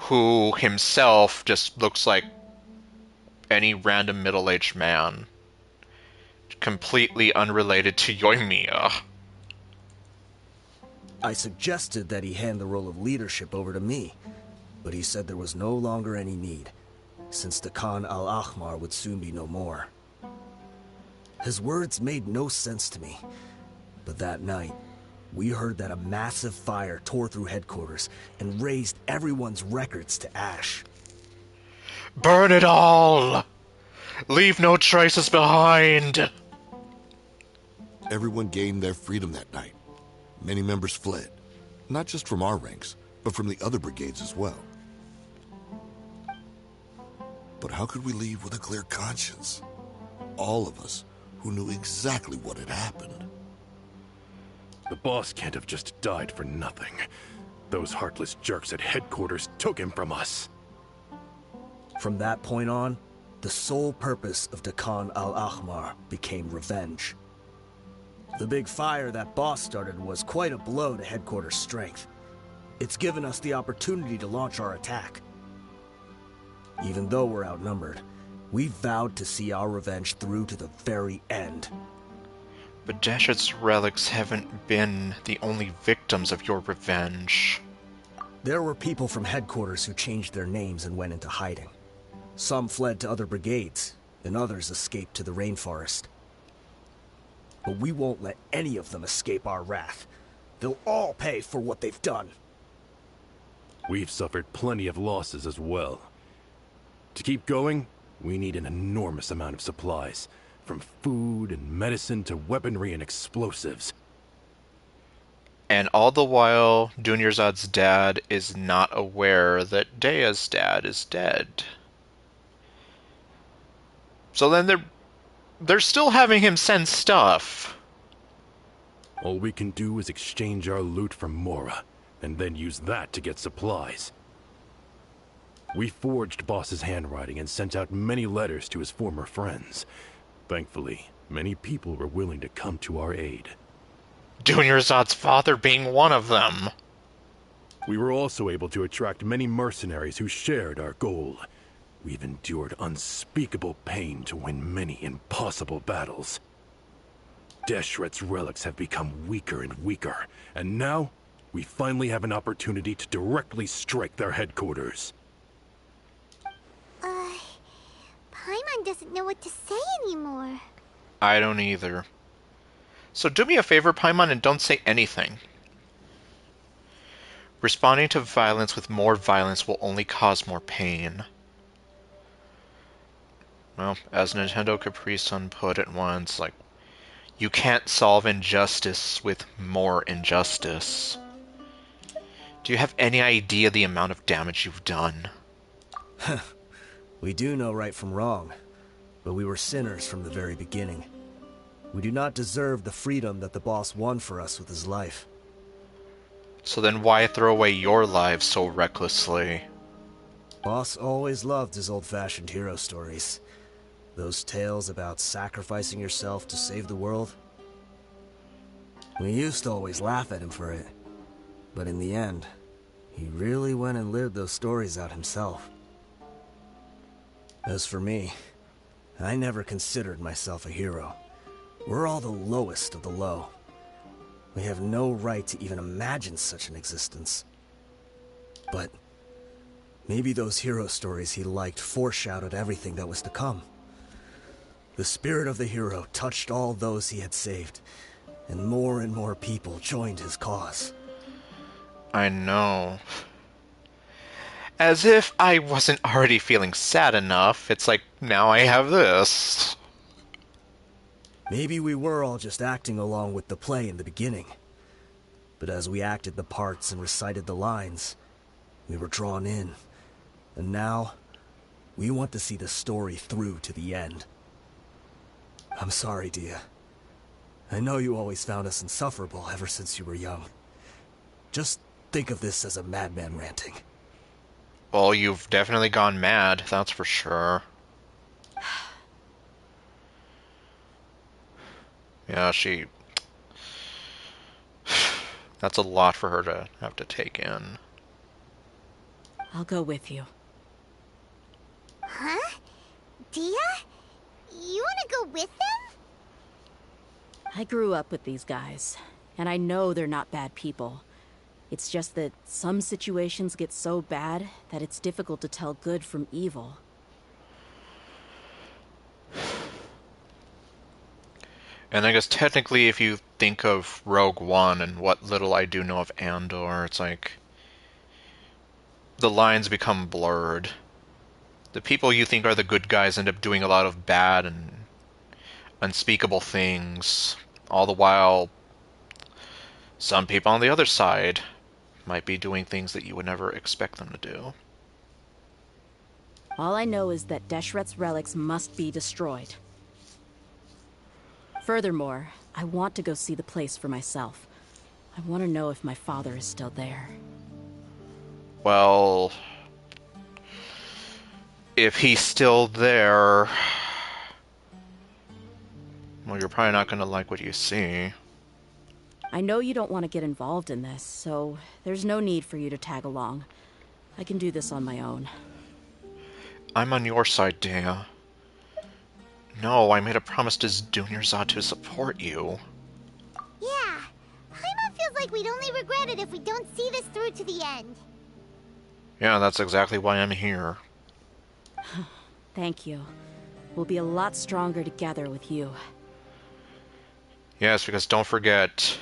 Who himself just looks like any random middle-aged man. Completely unrelated to Yoimiya. I suggested that he hand the role of leadership over to me, but he said there was no longer any need, since the Khan al-Ahmar would soon be no more. His words made no sense to me, but that night, we heard that a massive fire tore through headquarters and razed everyone's records to ash. Burn it all! Leave no traces behind! Everyone gained their freedom that night. Many members fled, not just from our ranks, but from the other brigades as well. But how could we leave with a clear conscience? All of us who knew exactly what had happened. The boss can't have just died for nothing. Those heartless jerks at headquarters took him from us. From that point on, the sole purpose of the Khan al-Ahmar became revenge. The big fire that boss started was quite a blow to headquarters' strength. It's given us the opportunity to launch our attack. Even though we're outnumbered, we vowed to see our revenge through to the very end. But Dashret's relics haven't been the only victims of your revenge. There were people from headquarters who changed their names and went into hiding. Some fled to other brigades, and others escaped to the rainforest. But we won't let any of them escape our wrath. They'll all pay for what they've done. We've suffered plenty of losses as well. To keep going, we need an enormous amount of supplies, from food and medicine to weaponry and explosives. And all the while, Dunyarzad's dad is not aware that Dea's dad is dead. So then they're still having him send stuff. All we can do is exchange our loot from Mora, and then use that to get supplies. We forged Boss's handwriting and sent out many letters to his former friends. Thankfully, many people were willing to come to our aid. Dunyarzad's father being one of them. We were also able to attract many mercenaries who shared our goal. We've endured unspeakable pain to win many impossible battles. Dashret's relics have become weaker and weaker, and now we finally have an opportunity to directly strike their headquarters. Paimon doesn't know what to say anymore. I don't either. So do me a favor, Paimon, and don't say anything. Responding to violence with more violence will only cause more pain. Well, as Nintendo Capri-Sun put it once, like, you can't solve injustice with more injustice. Do you have any idea the amount of damage you've done? We do know right from wrong, but we were sinners from the very beginning. We do not deserve the freedom that the boss won for us with his life. So then why throw away your lives so recklessly? Boss always loved his old-fashioned hero stories. Those tales about sacrificing yourself to save the world. We used to always laugh at him for it. But in the end, he really went and lived those stories out himself. As for me, I never considered myself a hero. We're all the lowest of the low. We have no right to even imagine such an existence. But maybe those hero stories he liked foreshadowed everything that was to come. The spirit of the hero touched all those he had saved, and more people joined his cause. I know. As if I wasn't already feeling sad enough, it's like, now I have this. Maybe we were all just acting along with the play in the beginning. But as we acted the parts and recited the lines, we were drawn in. And now, we want to see the story through to the end. I'm sorry, Dia. I know you always found us insufferable ever since you were young. Just think of this as a madman ranting. Well, you've definitely gone mad, that's for sure. Yeah, that's a lot for her to have to take in. I'll go with you. Huh? Dia? You wanna go with them? I grew up with these guys, and I know they're not bad people. It's just that some situations get so bad that it's difficult to tell good from evil. And I guess technically if you think of Rogue One and what little I do know of Andor, it's like the lines become blurred. The people you think are the good guys end up doing a lot of bad and unspeakable things. All the while, some people on the other side might be doing things that you would never expect them to do. All I know is that Deshret's relics must be destroyed. Furthermore, I want to go see the place for myself. I want to know if my father is still there. Well, if he's still there, well, you're probably not going to like what you see. I know you don't want to get involved in this, so there's no need for you to tag along. I can do this on my own. I'm on your side, Dea. No, I made a promise to Dunyarzad to support you. Yeah. Paimon feels like we'd only regret it if we don't see this through to the end. Yeah, that's exactly why I'm here. Thank you. We'll be a lot stronger together with you. Yes, because don't forget,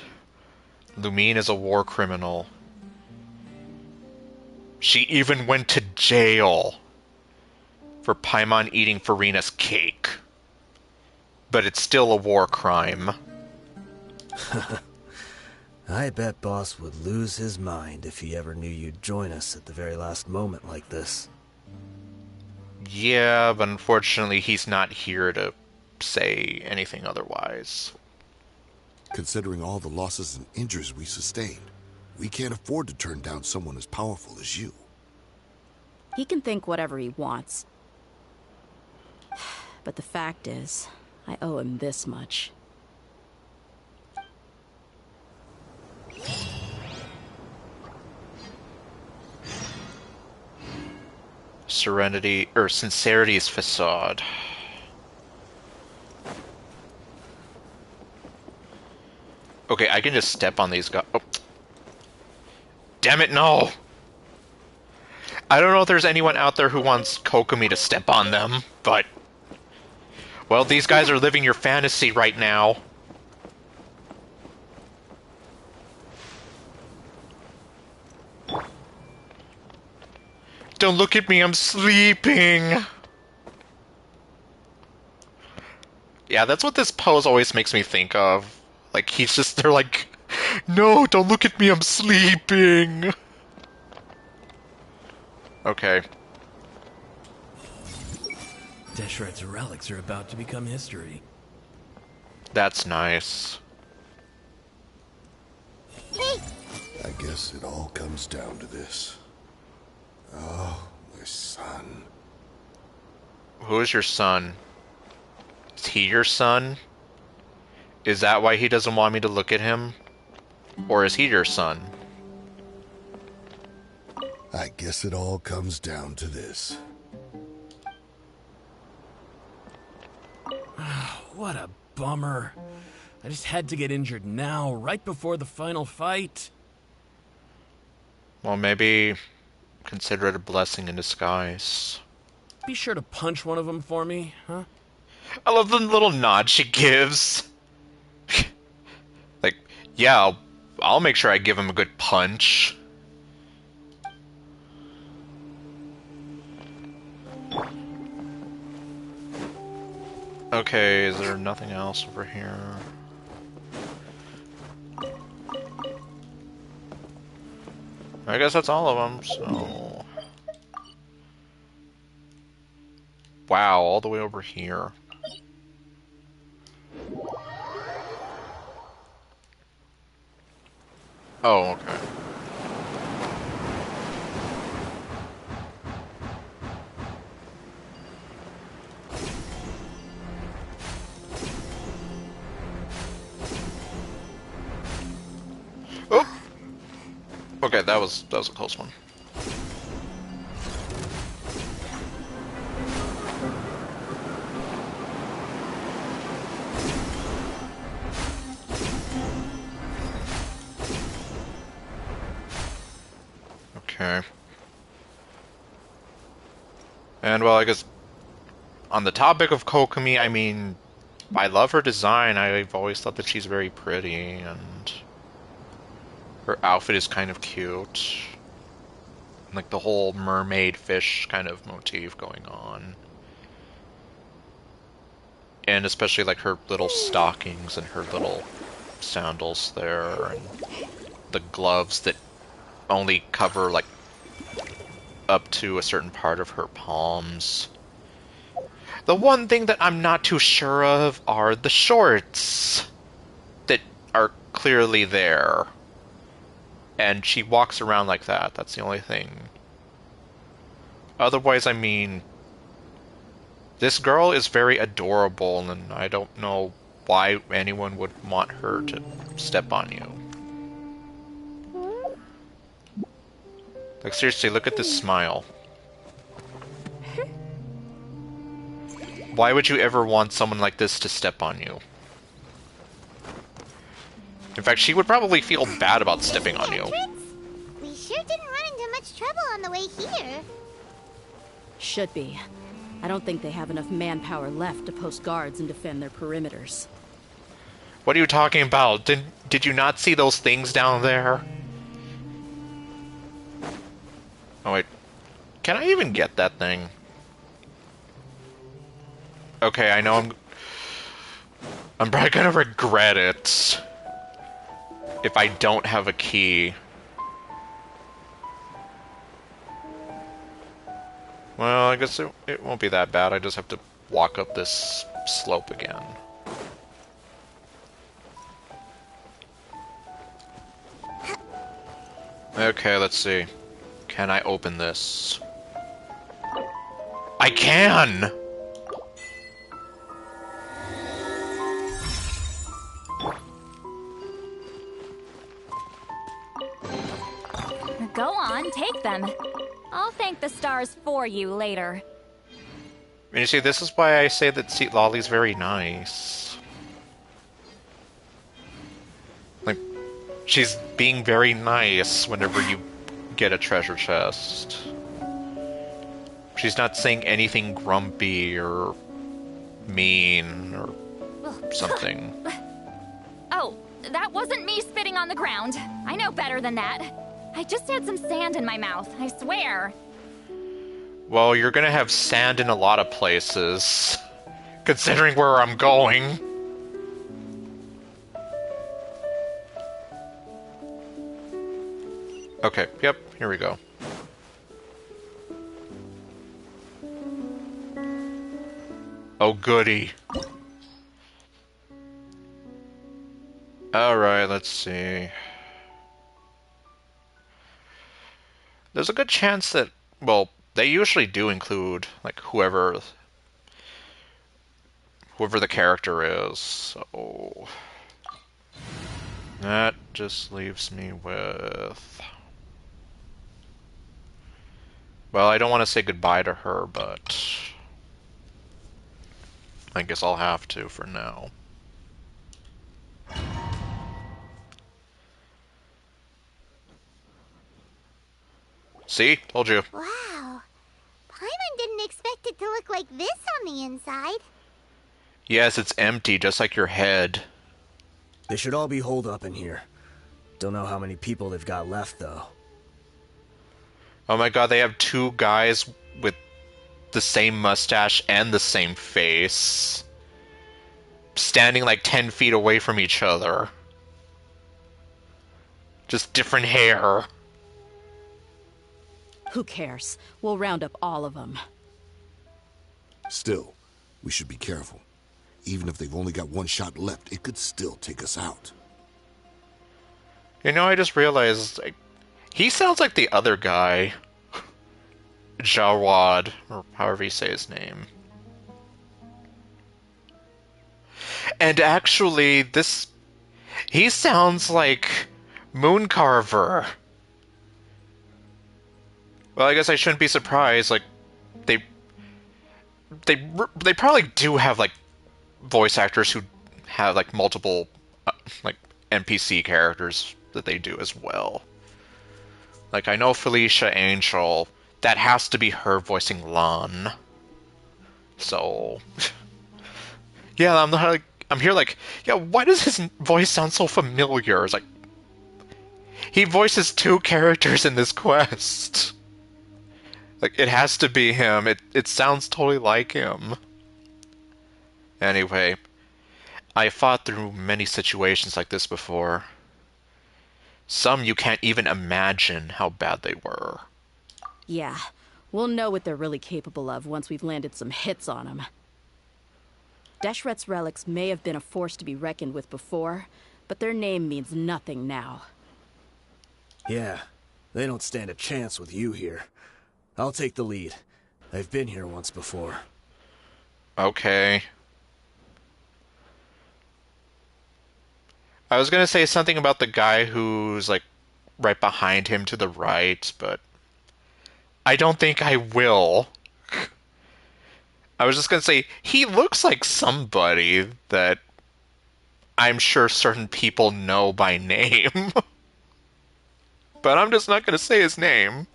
Lumine is a war criminal. She even went to jail for Paimon eating Farina's cake. But it's still a war crime. I bet Boss would lose his mind if he ever knew you'd join us at the very last moment like this. Yeah, but unfortunately he's not here to say anything otherwise. Considering all the losses and injuries we sustained, we can't afford to turn down someone as powerful as you. He can think whatever he wants. But the fact is, I owe him this much. Sincerity's facade. Okay, I can just step on these guys. Oh. Damn it, no! I don't know if there's anyone out there who wants Kokomi to step on them, but... well, these guys are living your fantasy right now. Don't look at me, I'm sleeping! Yeah, that's what this pose always makes me think of. Like, they're like, no, don't look at me, I'm sleeping! Okay. Deshret's relics are about to become history. That's nice. Hey, I guess it all comes down to this. Oh, my son. Who is your son? Is he your son? Is that why he doesn't want me to look at him? Or is he your son? I guess it all comes down to this. What a bummer. I just had to get injured now, right before the final fight. Well, maybe consider it a blessing in disguise. Be sure to punch one of them for me, huh? I love the little nod she gives. Like, yeah, I'll make sure I give him a good punch. Okay, is there nothing else over here? I guess that's all of them, so... wow, all the way over here. Oh, okay. Oh! Okay, that was a close one. Okay. And well, I guess on the topic of Kokomi, I mean, I love her design. I've always thought that she's very pretty, and her outfit is kind of cute. Like the whole mermaid fish kind of motif going on. And especially like her little stockings and her little sandals there, and the gloves that only cover like up to a certain part of her palms. The one thing that I'm not too sure of are the shorts that are clearly there. And she walks around like that. That's the only thing. Otherwise, I mean, this girl is very adorable, and I don't know why anyone would want her to step on you. Like, seriously, look at this smile. Why would you ever want someone like this to step on you? In fact, she would probably feel bad about stepping on you. We sure didn't run into much trouble on the way here. Should be. I don't think they have enough manpower left to post guards and defend their perimeters. What are you talking about? Did you not see those things down there? Oh wait, can I even get that thing? Okay, I know I'm probably gonna regret it if I don't have a key. Well, I guess it won't be that bad. I just have to walk up this slope again. Okay, let's see. Can I open this? I can! Go on, take them. I'll thank the stars for you later. And you see, this is why I say that Seat Lolly's very nice. Like, she's being very nice whenever you get a treasure chest. She's not saying anything grumpy or mean or something. Oh, that wasn't me spitting on the ground. I know better than that. I just had some sand in my mouth, I swear. Well, you're gonna have sand in a lot of places, considering where I'm going. Okay, yep, here we go. Oh, goody. Alright, let's see. There's a good chance that, well, they usually do include, like, whoever the character is, so... That just leaves me with... Well, I don't want to say goodbye to her, but... I guess I'll have to for now. See? Told you. Wow. Paimon didn't expect it to look like this on the inside. Yes, it's empty, just like your head. They should all be holed up in here. Don't know how many people they've got left, though. Oh my god, they have two guys with the same mustache and the same face. Standing like 10 feet away from each other. Just different hair. Who cares? We'll round up all of them. Still, we should be careful. Even if they've only got one shot left, it could still take us out. You know, I just realized, like, he sounds like the other guy. Jawad, or however you say his name. And actually, he sounds like Mooncarver. Well, I guess I shouldn't be surprised. Like, they probably do have like voice actors who have like multiple like NPC characters that they do as well. Like, I know Felicia Angel. That has to be her voicing Lan. So, yeah, I'm here like, yeah, why does his voice sound so familiar? It's like, he voices two characters in this quest. Like, it has to be him. It sounds totally like him. Anyway, I fought through many situations like this before. Some you can't even imagine how bad they were. Yeah, we'll know what they're really capable of once we've landed some hits on them. Deshret's relics may have been a force to be reckoned with before, but their name means nothing now. Yeah, they don't stand a chance with you here. I'll take the lead. I've been here once before. Okay. I was gonna say something about the guy who's, like, right behind him to the right, but I don't think I will. I was just gonna say, he looks like somebody that I'm sure certain people know by name. But I'm just not gonna say his name,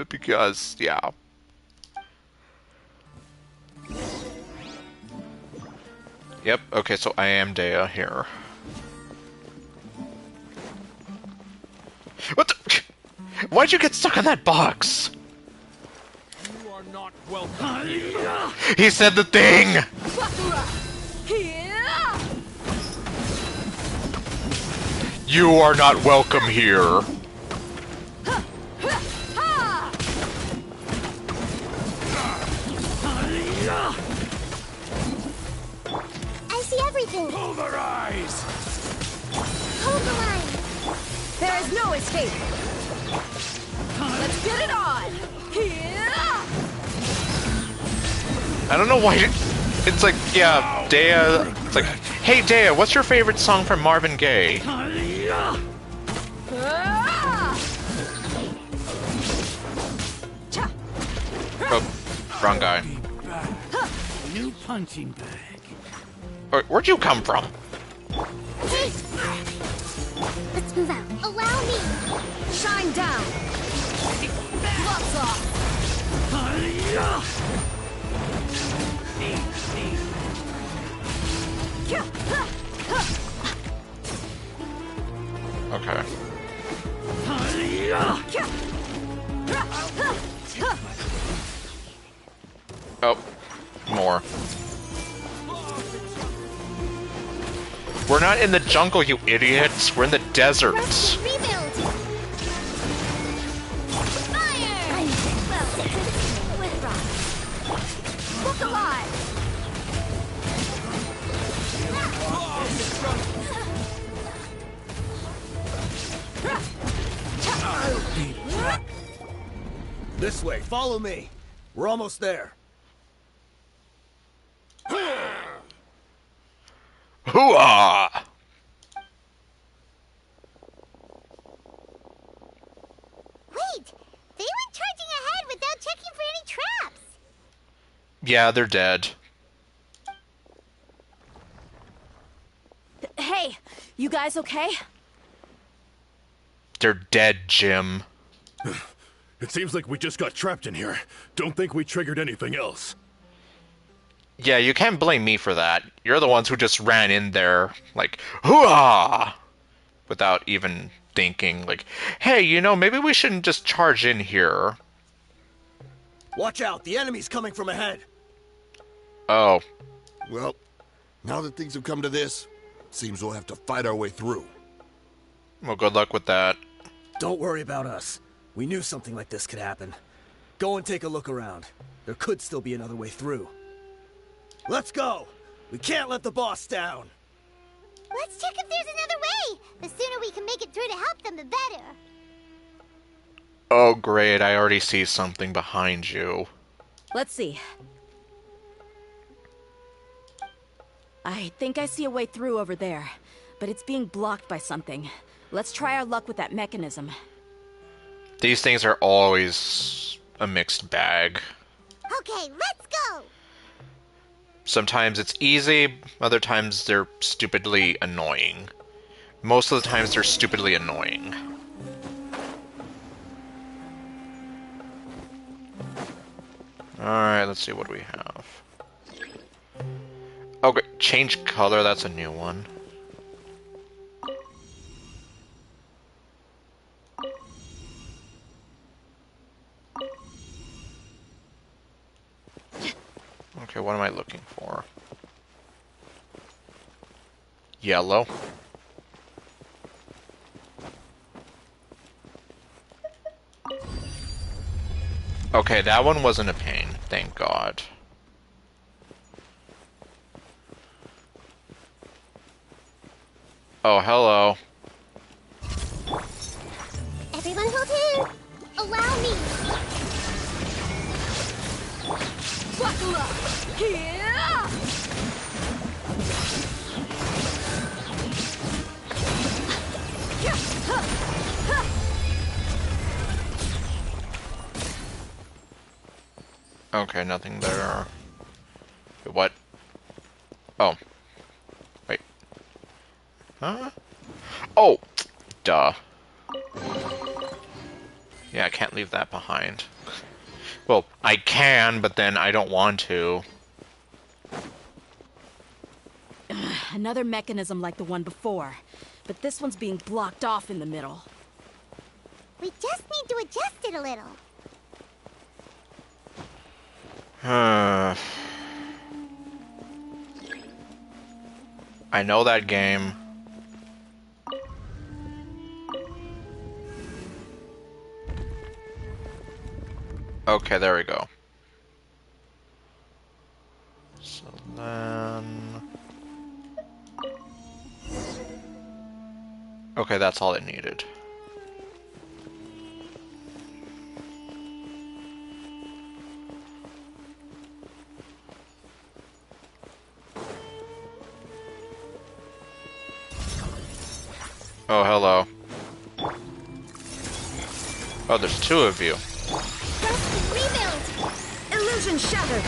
because, yeah. Yep, okay, so I am Dea here. What the? Why'd you get stuck on that box? You are not welcome. He said the thing! You are not welcome here. I see everything. Pulverize! Hold the line. There is no escape! Let's get it on! I don't know why it's like, yeah, Dea. It's like, hey Dea, what's your favorite song from Marvin Gaye? Oh, wrong guy. New punching bag. Where'd you come from? Hey! Let's move out. Allow me. Shine down! Gloves off! Okay. Oh, more. We're not in the jungle, you idiots. We're in the desert. Rush to rebuild. Fire! Well, with rock. Look alive! This way, follow me. We're almost there. Hooah! Wait! They went charging ahead without checking for any traps. Yeah, they're dead. Hey, you guys okay? They're dead, Jim. It seems like we just got trapped in here. Don't think we triggered anything else. Yeah, you can't blame me for that. You're the ones who just ran in there, like, hooah! Without even thinking, like, hey, you know, maybe we shouldn't just charge in here. Watch out, the enemy's coming from ahead. Oh. Well, now that things have come to this, seems we'll have to fight our way through. Well, good luck with that. Don't worry about us. We knew something like this could happen. Go and take a look around. There could still be another way through. Let's go! We can't let the boss down! Let's check if there's another way. The sooner we can make it through to help them, the better. Oh, great, I already see something behind you. Let's see. I think I see a way through over there, but it's being blocked by something. Let's try our luck with that mechanism. These things are always a mixed bag. Okay, let's go. Sometimes it's easy, other times they're stupidly annoying. Most of the times they're stupidly annoying. Alright, let's see what we have. Oh great, change color, that's a new one. what am I looking for? Yellow. Okay, that one wasn't a pain, thank God. Oh, hello. Everyone hold in. Allow me. Buckle up! Yeah! Okay, nothing there. Wait, what? Oh. Wait. Huh? Oh! Duh. Yeah, I can't leave that behind. Well, I can, but then I don't want to. Another mechanism like the one before, but this one's being blocked off in the middle. We just need to adjust it a little. I know that game. Okay, there we go. So then... Okay, that's all it needed. Oh, hello. Oh, there's two of you. Press rebuild. Illusion shattered.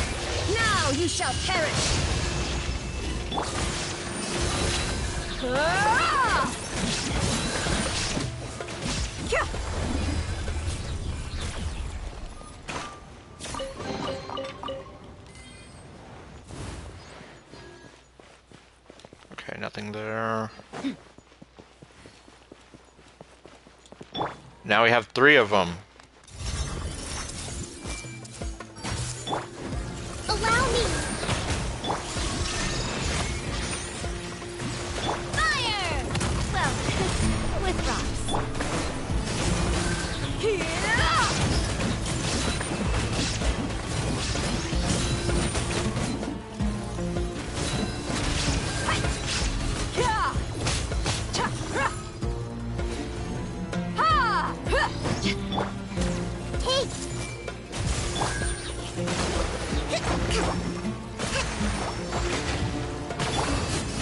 Now you shall perish. Ah! Yeah! Okay, nothing there. Now we have three of them. Allow me. Fire! Well, with rocks. Take.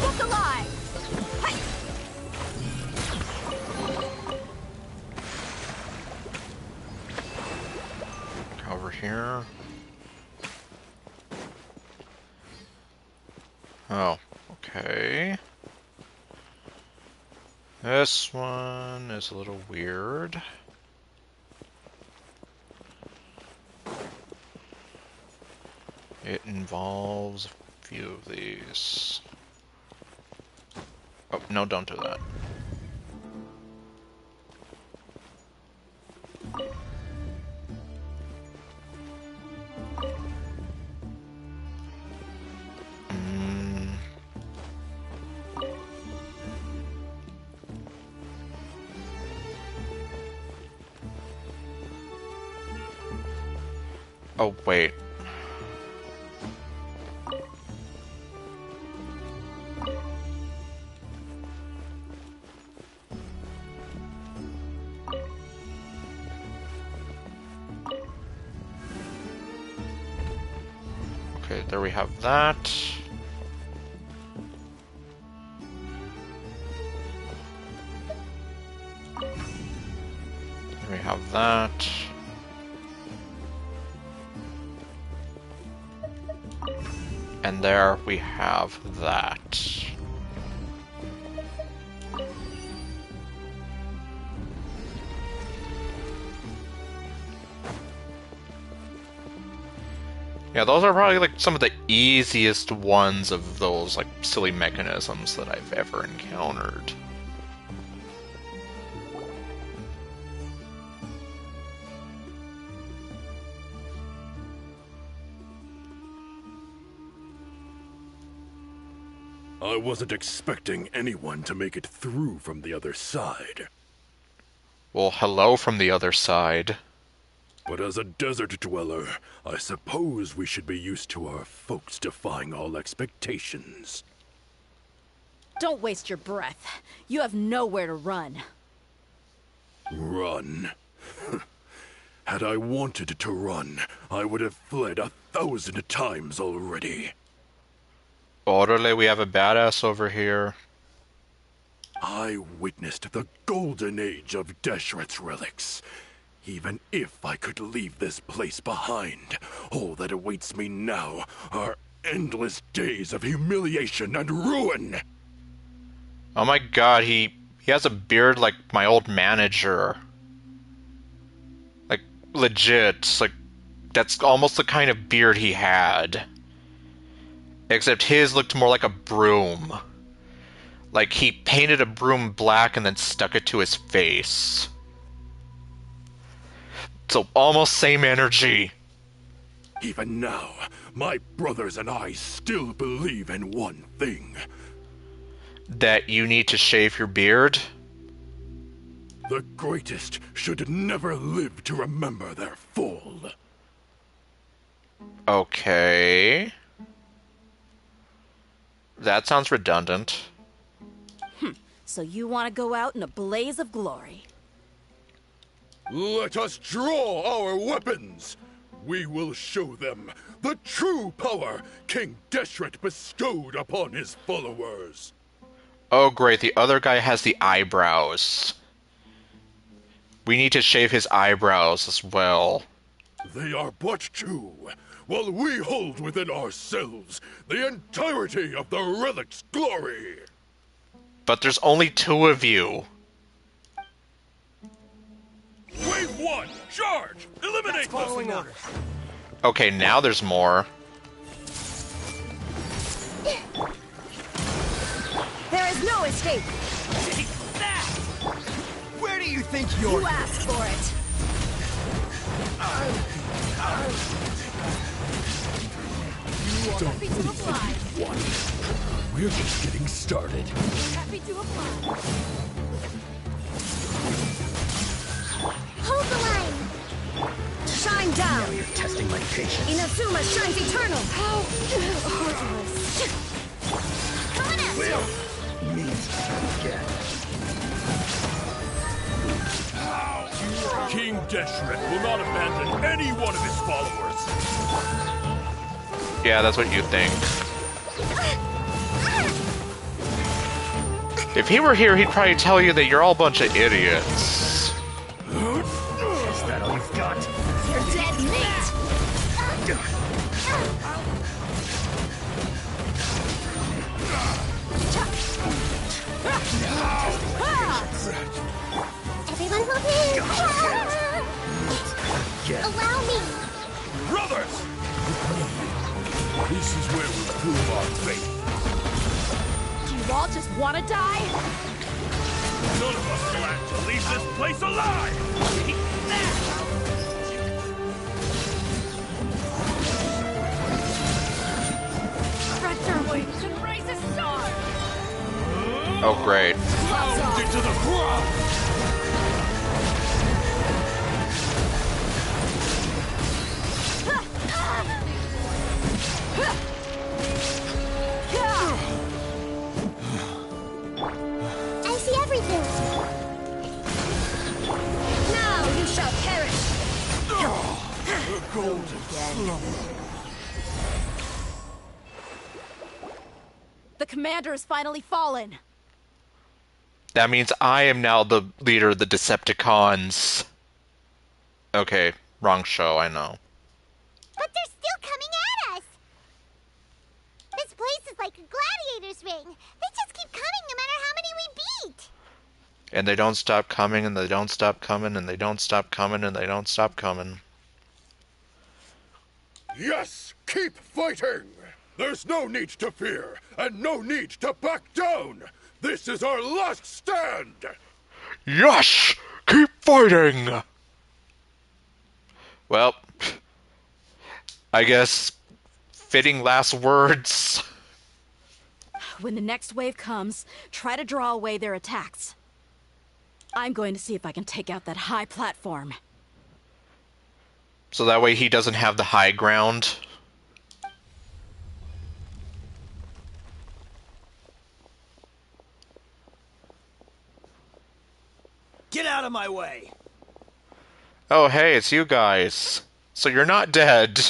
Look alive! Over here. Oh, okay. This one is a little weird. It involves a few of these. Oh, no, don't do that. Oh, wait. Okay, there we have that. There we have that. And there we have that. Yeah, those are probably like some of the easiest ones of those like silly mechanisms that I've ever encountered. I wasn't expecting anyone to make it through from the other side. Well, hello from the other side. But as a desert dweller, I suppose we should be used to our folks defying all expectations. Don't waste your breath. You have nowhere to run. Run? Had I wanted to run, I would have fled 1,000 times already. Orderly, we have a badass over here. I witnessed the golden age of Deshret's relics. Even if I could leave this place behind, all that awaits me now are endless days of humiliation and ruin. Oh my god, he has a beard like my old manager. Like, legit. Like, that's almost the kind of beard he had. Except his looked more like a broom. Like, he painted a broom black and then stuck it to his face. So, almost same energy. Even now, my brothers and I still believe in one thing. That you need to shave your beard? The greatest should never live to remember their fall. Okay. That sounds redundant. So you want to go out in a blaze of glory. Let us draw our weapons! We will show them the true power King Deshret bestowed upon his followers. Oh great, the other guy has the eyebrows. We need to shave his eyebrows as well. They are but two, while we hold within ourselves the entirety of the relic's glory. But there's only two of you. Wave one, charge! Eliminate Following them! orders. Okay, now there's more. There is no escape. Take that! Where do you think you're... You asked for it. Happy to apply. We're just getting started. Happy to apply. Hold the line. Shine down. You're testing my patience. Inazuma shines eternal. How heartless. Coming at you. Meet again. King Deshret will not abandon any one of his followers. Yeah, that's what you think. If he were here, he'd probably tell you that you're all a bunch of idiots. Is that all you've got? You're dead meat. Everyone will be. Yeah. Allow me. Brothers! This is where we prove our faith. Do you all just want to die? None of us plan to leave this place alive! Spread your wings and raise a sword! Oh great. Pound into the ground! I see everything. Now you shall perish. The commander has finally fallen. That means I am now the leader of the Decepticons. Okay, wrong show, I know. But they're still coming at us. This place is like a gladiator's ring. They just keep coming no matter how many we beat. And they don't stop coming, and they don't stop coming, and they don't stop coming, and they don't stop coming. Yes, keep fighting! There's no need to fear, and no need to back down! This is our last stand! Yes! Keep fighting! Well, I guess fitting last words. When the next wave comes, try to draw away their attacks. I'm going to see if I can take out that high platform. So that way he doesn't have the high ground. Get out of my way! Oh, hey, it's you guys. So you're not dead.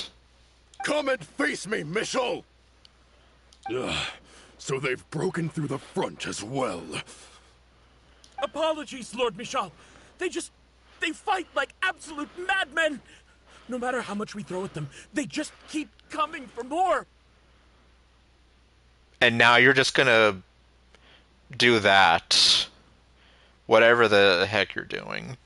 Come and face me, Michel! Ugh, so they've broken through the front as well. Apologies, Lord Michal. They fight like absolute madmen. No matter how much we throw at them, they just keep coming for more. And now you're just gonna do that. Whatever the heck you're doing.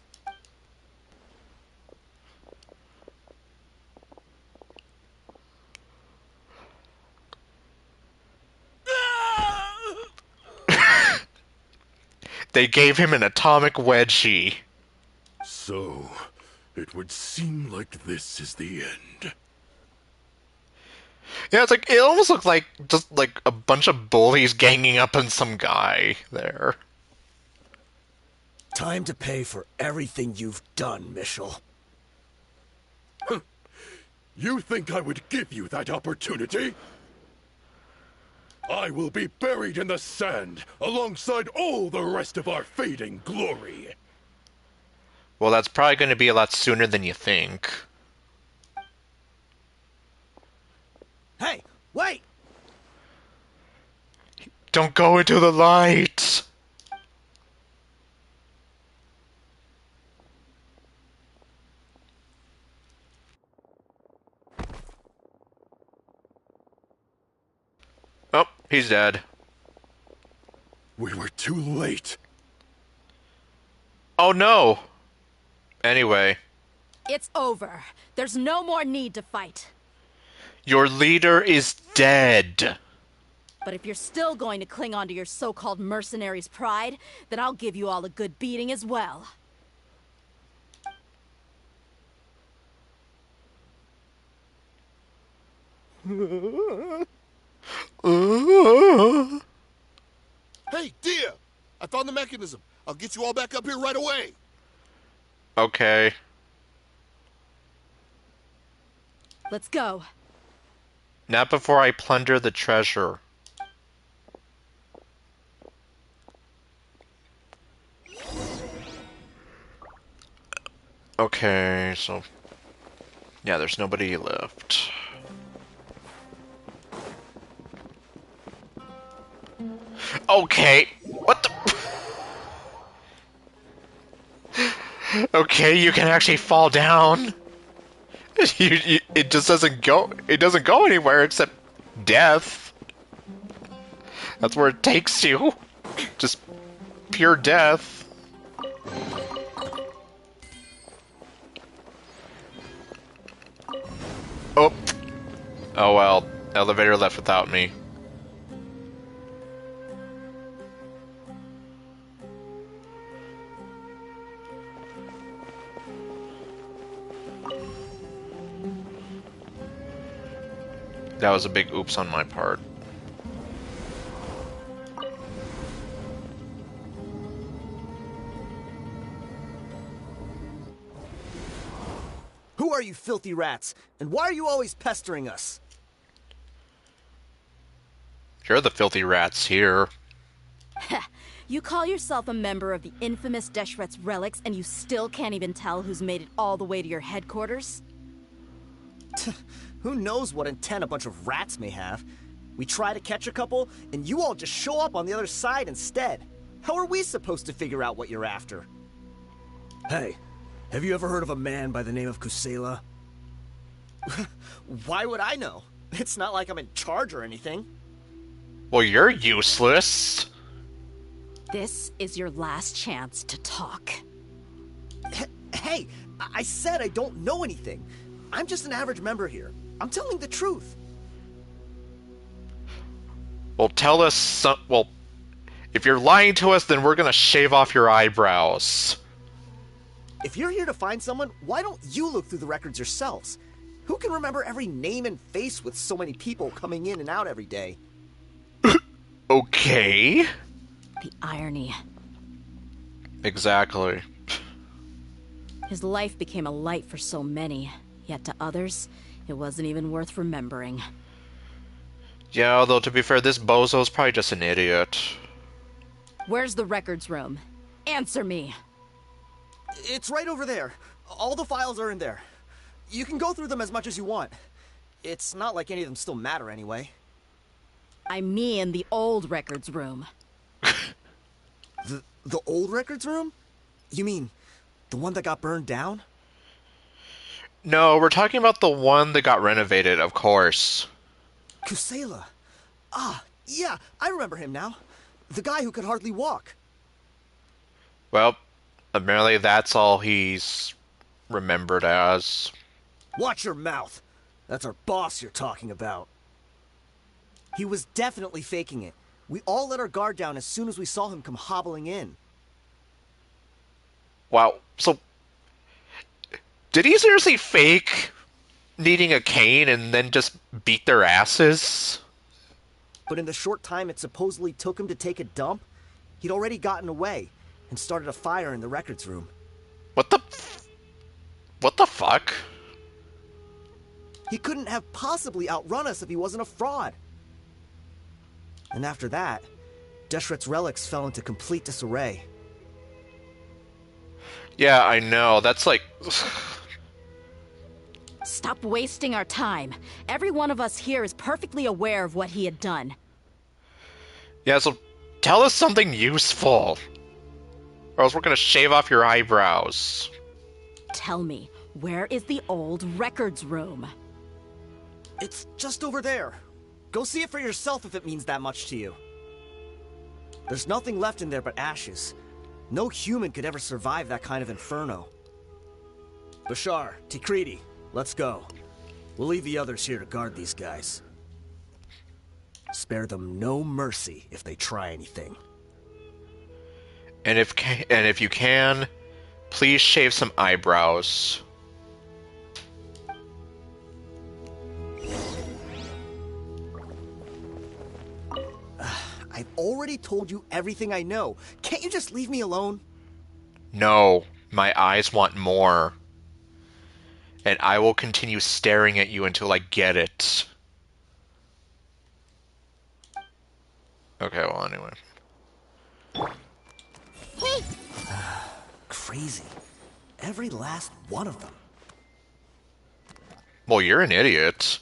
They gave him an atomic wedgie. So, it would seem like this is the end. Yeah, it's like, it almost looked like just like a bunch of bullies ganging up on some guy there. Time to pay for everything you've done, Michel. You think I would give you that opportunity? I will be buried in the sand alongside all the rest of our fading glory. Well, that's probably going to be a lot sooner than you think. Hey, wait! Don't go into the light! Oh, he's dead. We were too late. Oh no! Anyway. It's over. There's no more need to fight. Your leader is dead. But if you're still going to cling on to your so-called mercenary's pride, then I'll give you all a good beating as well. Hey, Dia! I found the mechanism. I'll get you all back up here right away. Okay. Let's go. Not before I plunder the treasure. Okay, so... yeah, there's nobody left. Okay, what the... Okay, you can actually fall down. It just doesn't go... it doesn't go anywhere except death. That's where it takes you. Just pure death. Oh. Oh well. Elevator left without me. That was a big oops on my part. Who are you filthy rats? And why are you always pestering us? You're the filthy rats here. You call yourself a member of the infamous Deshret's relics, and you still can't even tell who's made it all the way to your headquarters? Who knows what intent a bunch of rats may have? We try to catch a couple, and you all just show up on the other side instead. How are we supposed to figure out what you're after? Hey, have you ever heard of a man by the name of Kusela? Why would I know? It's not like I'm in charge or anything. Well, you're useless. This is your last chance to talk. Hey, I said I don't know anything. I'm just an average member here. I'm telling the truth. Well, tell us some... well, if you're lying to us, then we're gonna shave off your eyebrows. If you're here to find someone, why don't you look through the records yourselves? Who can remember every name and face with so many people coming in and out every day? okay? The irony. Exactly. His life became a light for so many, yet to others, it wasn't even worth remembering. Yeah, although to be fair, this bozo's probably just an idiot. Where's the records room? Answer me! It's right over there. All the files are in there. You can go through them as much as you want. It's not like any of them still matter anyway. I mean the old records room. The old records room? You mean the one that got burned down? No, we're talking about the one that got renovated, of course. Kusela. Ah, yeah, I remember him now. The guy who could hardly walk. Well, apparently that's all he's remembered as. Watch your mouth. That's our boss you're talking about. He was definitely faking it. We all let our guard down as soon as we saw him come hobbling in. Wow, so did he seriously fake needing a cane and then just beat their asses? But in the short time it supposedly took him to take a dump, he'd already gotten away and started a fire in the records room. What the fuck? He couldn't have possibly outrun us if he wasn't a fraud. And after that, Deshret's relics fell into complete disarray. Yeah, I know. That's like... Stop wasting our time. Every one of us here is perfectly aware of what he had done. Yeah, so tell us something useful. Or else we're gonna shave off your eyebrows. Tell me, where is the old records room? It's just over there. Go see it for yourself if it means that much to you. There's nothing left in there but ashes. No human could ever survive that kind of inferno. Bashar, Tikriti, let's go. We'll leave the others here to guard these guys. Spare them no mercy if they try anything. And if you can, please shave some eyebrows. I've already told you everything I know. Can't you just leave me alone? No, my eyes want more. And I will continue staring at you until I get it. Okay, well, anyway. Hey! Crazy. Every last one of them. Well, you're an idiot.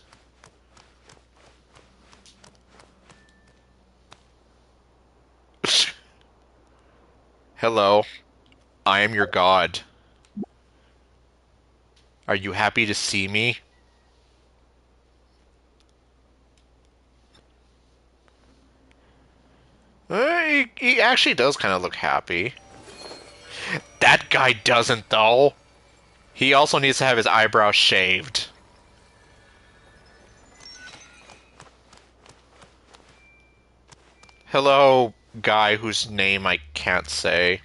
Hello. I am your god. Are you happy to see me? He actually does kind of look happy. That guy doesn't, though. He also needs to have his eyebrows shaved. Hello, guy whose name I can't say.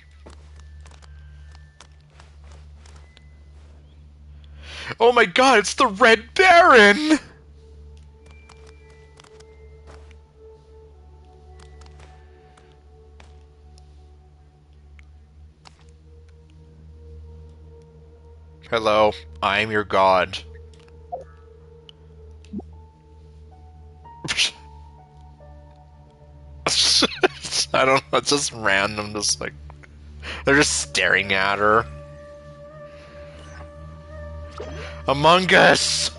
Oh my god, it's the Red Baron! Hello, I am your god. I don't know, it's just random, just like... They're just staring at her. Among Us!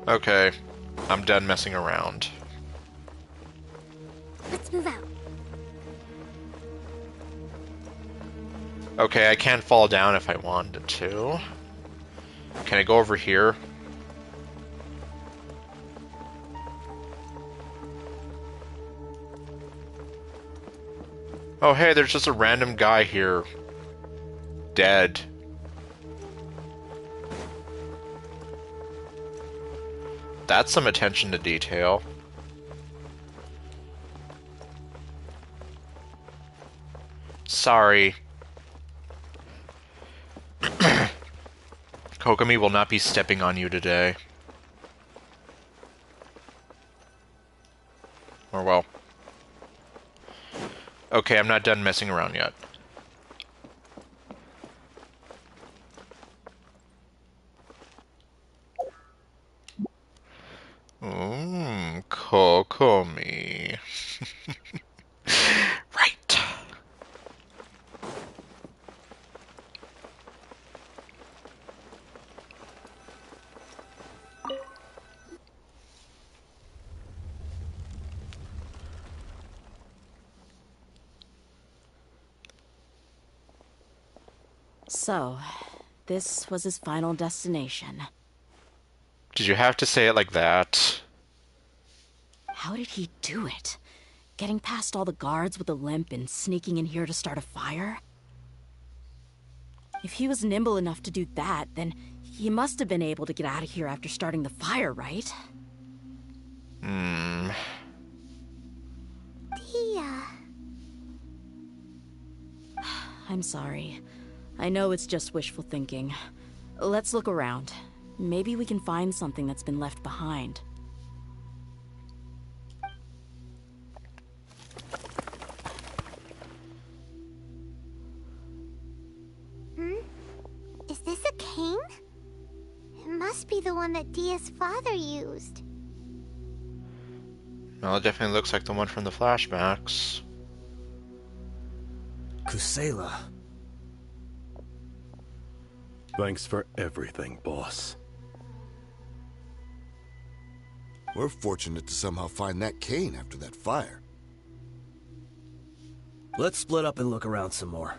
Okay, I'm done messing around. Let's move out. Okay, I can't fall down if I wanted to. Can I go over here? Oh hey, there's just a random guy here. Dead. That's some attention to detail. Sorry. Kokomi will not be stepping on you today. Or well... Okay, I'm not done messing around yet. Kokomi. Right. So, this was his final destination. Did you have to say it like that? How did he do it? Getting past all the guards with a limp and sneaking in here to start a fire? If he was nimble enough to do that, then he must have been able to get out of here after starting the fire, right? Hmm. Tia. I'm sorry. I know it's just wishful thinking. Let's look around. Maybe we can find something that's been left behind. Is this a cane? It must be the one that Dia's father used. Well, it definitely looks like the one from the flashbacks. Kusela. Thanks for everything, boss. We're fortunate to somehow find that cane after that fire. Let's split up and look around some more.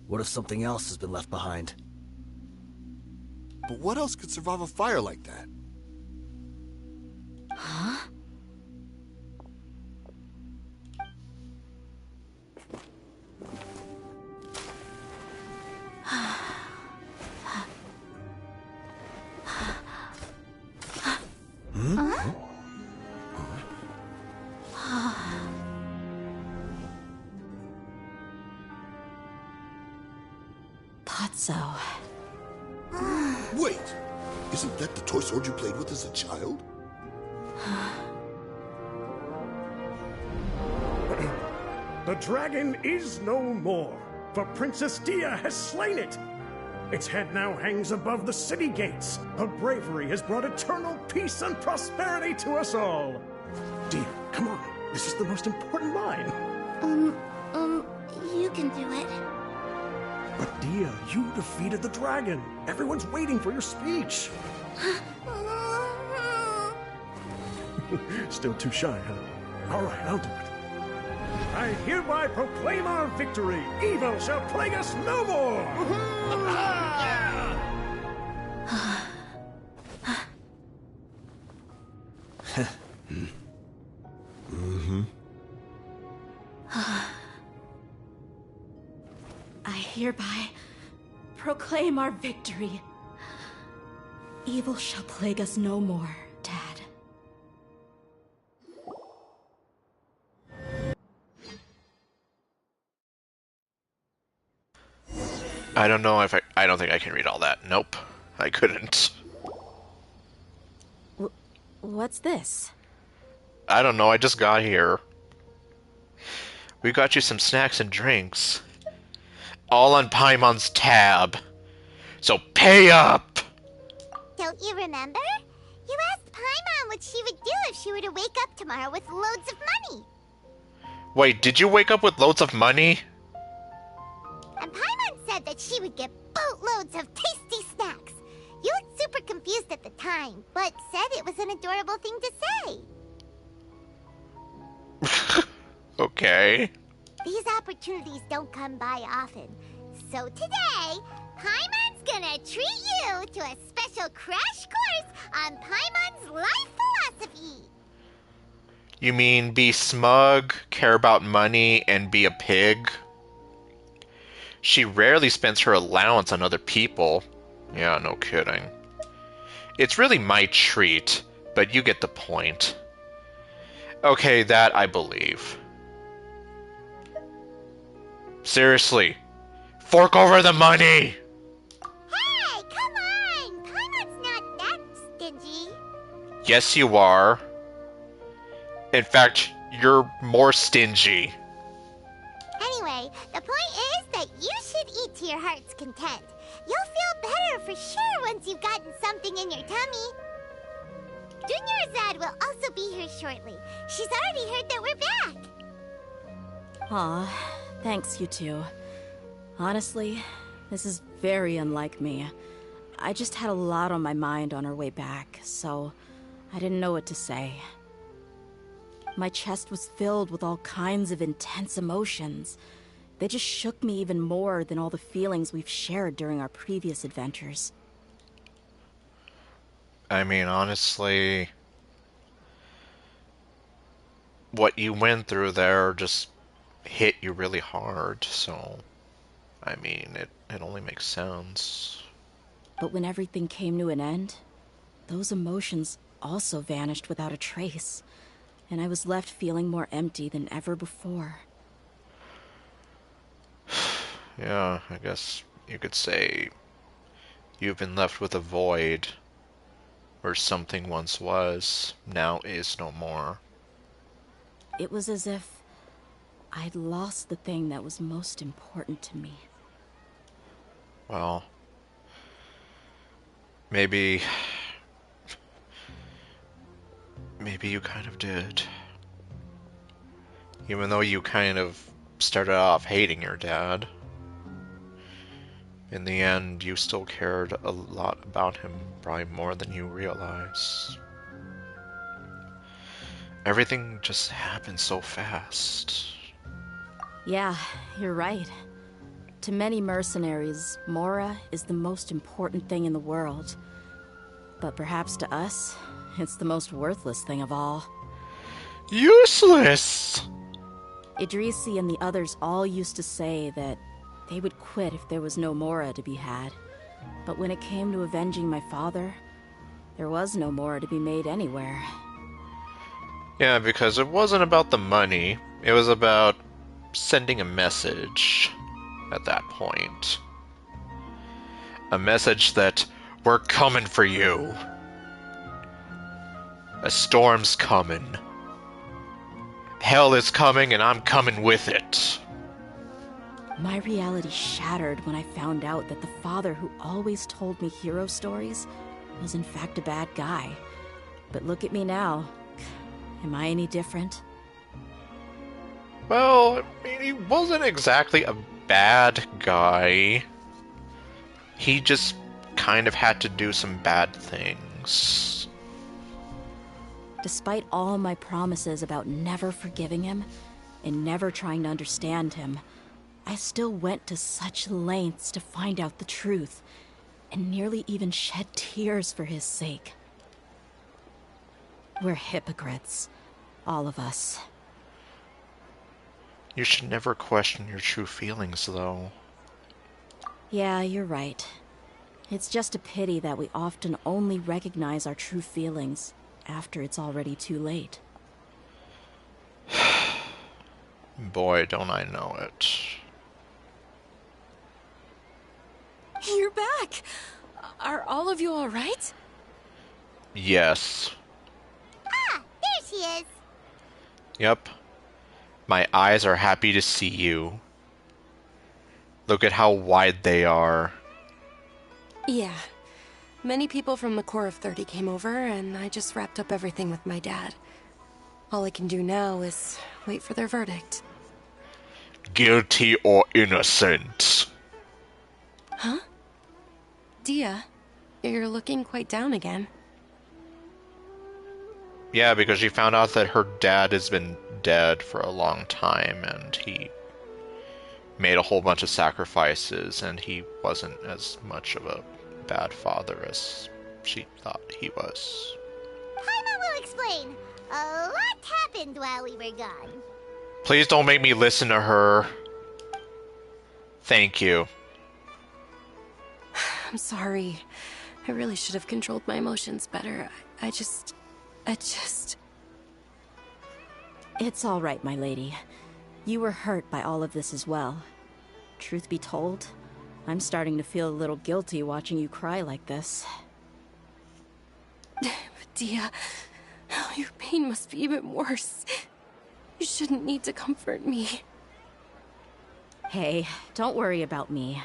What if something else has been left behind? But what else could survive a fire like that? Huh? Thought so. Wait! Isn't that the toy sword you played with as a child? The dragon is no more, for Princess Dia has slain it. Its head now hangs above the city gates. Her bravery has brought eternal peace and prosperity to us all. Dia, come on. This is the most important line. You can do it. But Dia, you defeated the dragon. Everyone's waiting for your speech. Still too shy, huh? All right, I'll do it. I hereby proclaim our victory. Evil shall plague us no more. I hereby proclaim our victory. Evil shall plague us no more, Dad. I don't know if I don't think I can read all that. Nope. I couldn't. What's this? I don't know, I just got here. We got you some snacks and drinks. All on Paimon's tab. So pay up! Don't you remember? You asked Paimon what she would do if she were to wake up tomorrow with loads of money. Wait, did you wake up with loads of money? And Paimon said that she would get boatloads of tasty snacks. You looked super confused at the time, but said it was an adorable thing to say. Okay. These opportunities don't come by often. So today, Paimon's gonna treat you to a special crash course on Paimon's life philosophy. You mean be smug, care about money, and be a pig? She rarely spends her allowance on other people. Yeah, no kidding. It's really my treat, but you get the point. Okay, that I believe. Seriously, fork over the money! Hey, come on! Yes, you are. In fact, you're more stingy. Anyway, the point is that you should eat to your heart's content. You'll feel better for sure once you've gotten something in your tummy. Dunyarzad will also be here shortly. She's already heard that we're back. Aw, thanks, you two. Honestly, this is very unlike me. I just had a lot on my mind on our way back, so I didn't know what to say. My chest was filled with all kinds of intense emotions. They just shook me even more than all the feelings we've shared during our previous adventures. I mean, honestly, what you went through there just hit you really hard, so, I mean, it only makes sense. But when everything came to an end, those emotions also vanished without a trace, and I was left feeling more empty than ever before. Yeah, I guess you could say you've been left with a void where something once was, now is no more. It was as if I'd lost the thing that was most important to me. Well, maybe you kind of did. Even though you kind of started off hating your dad, in the end, you still cared a lot about him, probably more than you realize. Everything just happened so fast. Yeah, you're right. To many mercenaries, Mora is the most important thing in the world. But perhaps to us, it's the most worthless thing of all. Useless! Idrisi and the others all used to say that they would quit if there was no Mora to be had. But when it came to avenging my father, there was no Mora to be made anywhere. Yeah, because it wasn't about the money. It was about sending a message at that point. A message that we're coming for you. A storm's coming. Hell is coming and I'm coming with it. My reality shattered when I found out that the father who always told me hero stories was in fact a bad guy. But look at me now. Am I any different? Well, I mean, he wasn't exactly a bad guy. He just kind of had to do some bad things. Despite all my promises about never forgiving him and never trying to understand him, I still went to such lengths to find out the truth, and nearly even shed tears for his sake. We're hypocrites, all of us. You should never question your true feelings, though. Yeah, you're right. It's just a pity that we often only recognize our true feelings after it's already too late. Boy, don't I know it. You're back! Are all of you alright? Yes. Ah, there she is. Yep. My eyes are happy to see you. Look at how wide they are. Yeah. Many people from the Corps of 30 came over, and I just wrapped up everything with my dad. All I can do now is wait for their verdict. Guilty or innocent? Huh? Dia, you're looking quite down again. Yeah, because she found out that her dad has been dead for a long time, and he made a whole bunch of sacrifices, and he wasn't as much of a bad father as she thought he was. Paimon will explain. A lot happened while we were gone. Please don't make me listen to her. Thank you. I'm sorry. I really should have controlled my emotions better. I just... It's all right, my lady. You were hurt by all of this as well. Truth be told, I'm starting to feel a little guilty watching you cry like this. Dia. Your pain must be even worse. You shouldn't need to comfort me. Hey, don't worry about me.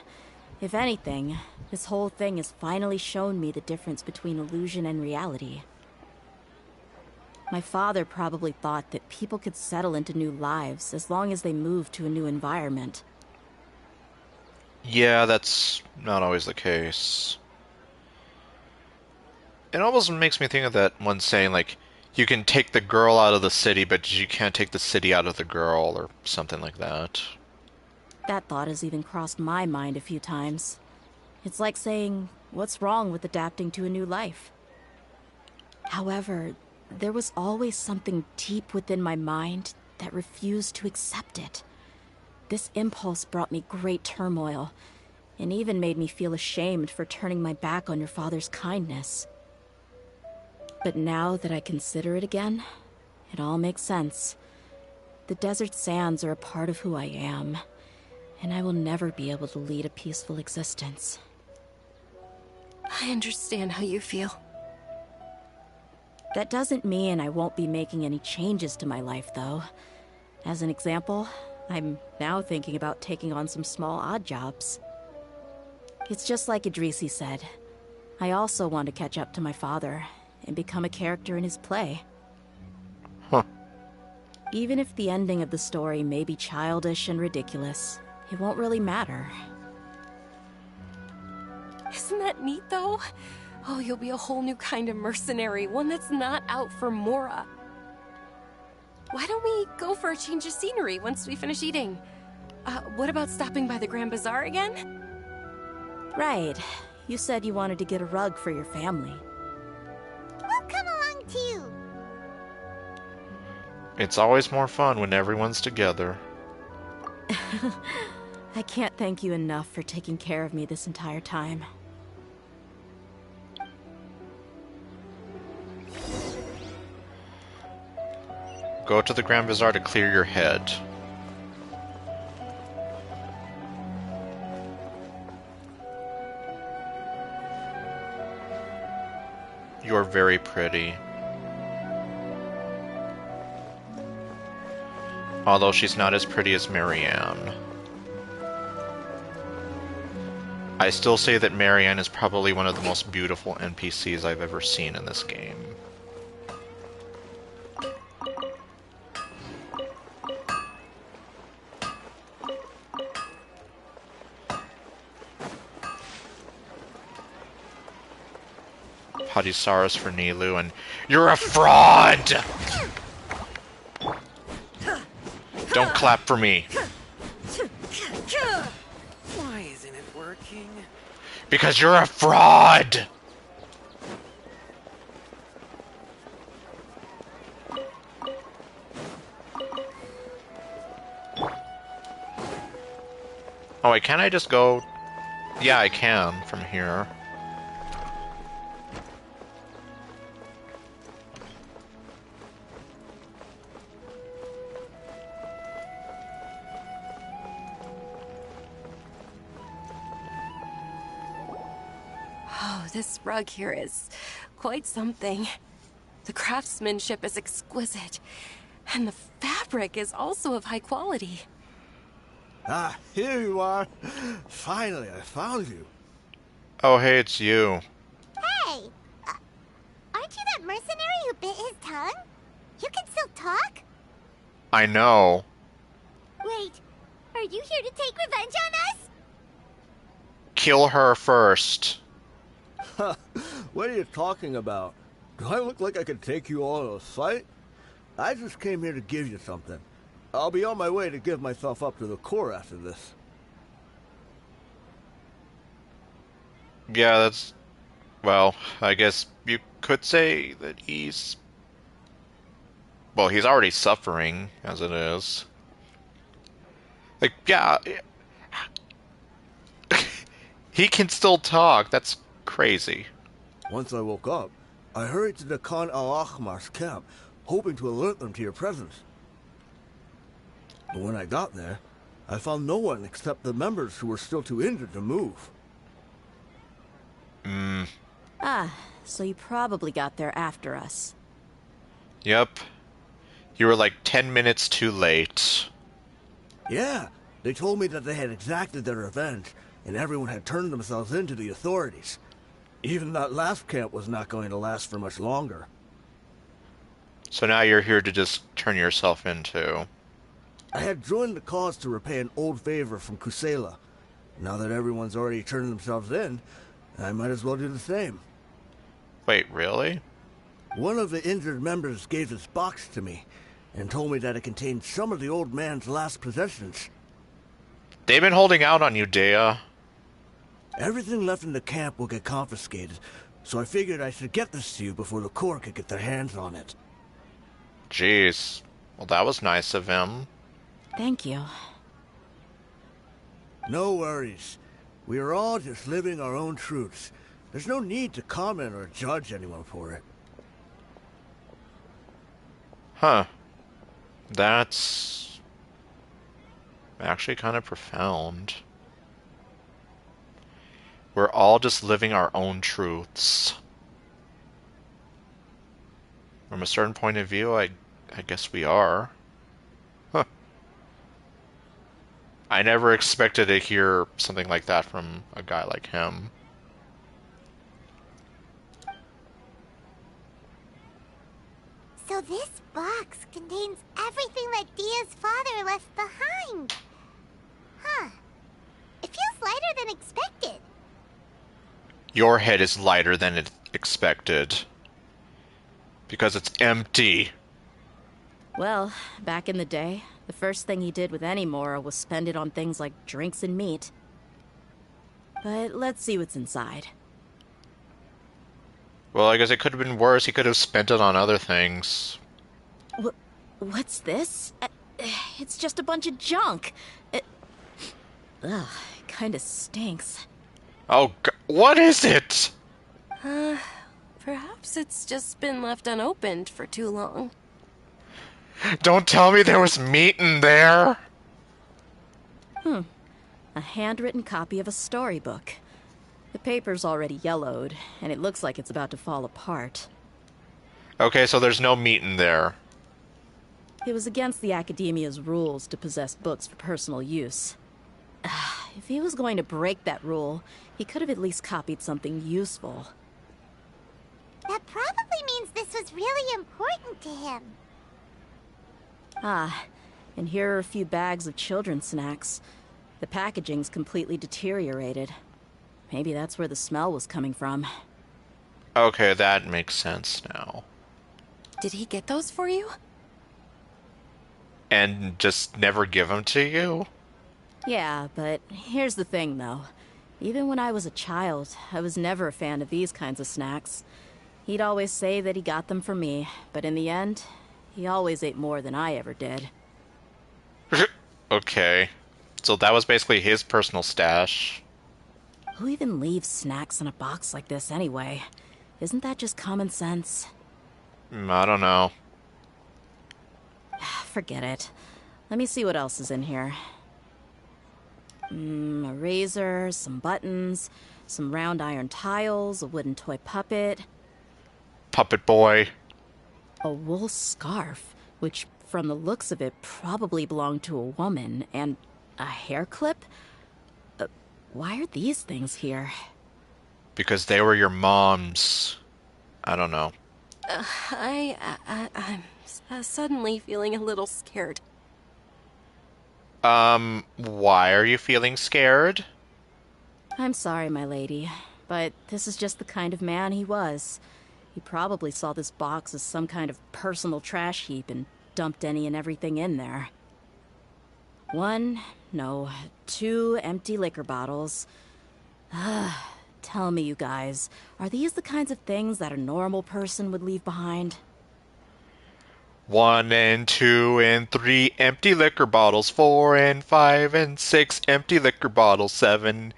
If anything, this whole thing has finally shown me the difference between illusion and reality. My father probably thought that people could settle into new lives as long as they moved to a new environment. Yeah, that's not always the case. It almost makes me think of that one saying, like, you can take the girl out of the city, but you can't take the city out of the girl, or something like that. That thought has even crossed my mind a few times. It's like saying, what's wrong with adapting to a new life? However, there was always something deep within my mind that refused to accept it. This impulse brought me great turmoil, and even made me feel ashamed for turning my back on your father's kindness. But now that I consider it again, it all makes sense. The desert sands are a part of who I am, and I will never be able to lead a peaceful existence. I understand how you feel. That doesn't mean I won't be making any changes to my life, though. As an example, I'm now thinking about taking on some small odd jobs. It's just like Idrisi said. I also want to catch up to my father and become a character in his play. Huh. Even if the ending of the story may be childish and ridiculous, it won't really matter. Isn't that neat, though? Oh, you'll be a whole new kind of mercenary, one that's not out for Mora. Why don't we go for a change of scenery once we finish eating? What about stopping by the Grand Bazaar again? Right. You said you wanted to get a rug for your family. We'll come along too. It's always more fun when everyone's together. I can't thank you enough for taking care of me this entire time. Go to the Grand Bazaar to clear your head. You're very pretty. Although she's not as pretty as Marianne. I still say that Marianne is probably one of the most beautiful NPCs I've ever seen in this game. Hadisaurus for Nilu, and you're a fraud! Don't clap for me. Why isn't it working? Because you're a fraud! Oh wait, can I just go? Yeah, I can from here. Oh, this rug here is quite something. The craftsmanship is exquisite, and the fabric is also of high quality. Ah, here you are. Finally, I found you. Oh, hey, it's you. Hey! Aren't you that mercenary who bit his tongue? You can still talk? I know. Wait, are you here to take revenge on us? Kill her first. What are you talking about? Do I look like I could take you all in a fight? I just came here to give you something. I'll be on my way to give myself up to the Corps after this. Yeah, that's... Well, I guess you could say that he's... Well, he's already suffering, as it is. Like, yeah... He can still talk, that's crazy. Once I woke up, I hurried to the Khan al-Ahmar's camp, hoping to alert them to your presence. But when I got there, I found no one except the members who were still too injured to move. Ah, so you probably got there after us. Yep. You were like 10 minutes too late. Yeah, they told me that they had exacted their revenge, and everyone had turned themselves in to the authorities. Even that last camp was not going to last for much longer. So now you're here to just turn yourself into... I had joined the cause to repay an old favor from Kusela. Now that everyone's already turned themselves in, I might as well do the same. Wait, really? One of the injured members gave this box to me, and told me that it contained some of the old man's last possessions. They've been holding out on you, Dea. Everything left in the camp will get confiscated, so I figured I should get this to you before the Corps could get their hands on it. Jeez. Well, that was nice of him. Thank you. No worries. We are all just living our own truths. There's no need to comment or judge anyone for it. Huh. That's... actually kind of profound. We're all just living our own truths. From a certain point of view, I guess we are. Huh. I never expected to hear something like that from a guy like him. So this box contains everything that Dia's father left behind. Huh. It feels lighter than expected. Your head is lighter than it expected. Because it's empty. Well, back in the day, the first thing he did with any Mora was spend it on things like drinks and meat. But let's see what's inside. Well, I guess it could have been worse. He could have spent it on other things. What's this? It's just a bunch of junk. Ugh, it kinda stinks. Oh, what is it? Perhaps it's just been left unopened for too long. Don't tell me there was meat in there. A handwritten copy of a storybook. The paper's already yellowed, and it looks like it's about to fall apart. Okay, so there's no meat in there. It was against the Academia's rules to possess books for personal use. If he was going to break that rule, he could have at least copied something useful. That probably means this was really important to him. And here are a few bags of children's snacks. The packaging's completely deteriorated. Maybe that's where the smell was coming from. Okay, that makes sense now. Did he get those for you? And just never give them to you? Yeah, but here's the thing, though. Even when I was a child, I was never a fan of these kinds of snacks. He'd always say that he got them for me, but in the end, he always ate more than I ever did. Okay. So that was basically his personal stash. Who even leaves snacks in a box like this anyway? Isn't that just common sense? I don't know. Forget it. Let me see what else is in here. A razor, some buttons, some round iron tiles, a wooden toy puppet. Puppet boy. A wool scarf, which from the looks of it probably belonged to a woman, and a hair clip? Why are these things here? Because they were your mom's. I don't know. I'm suddenly feeling a little scared. Why are you feeling scared? I'm sorry, my lady, but this is just the kind of man he was. He probably saw this box as some kind of personal trash heap and dumped any and everything in there. 2 empty liquor bottles. Tell me, you guys, are these the kinds of things that a normal person would leave behind? 1 and 2 and 3 empty liquor bottles. 4 and 5 and 6 empty liquor bottles. 7,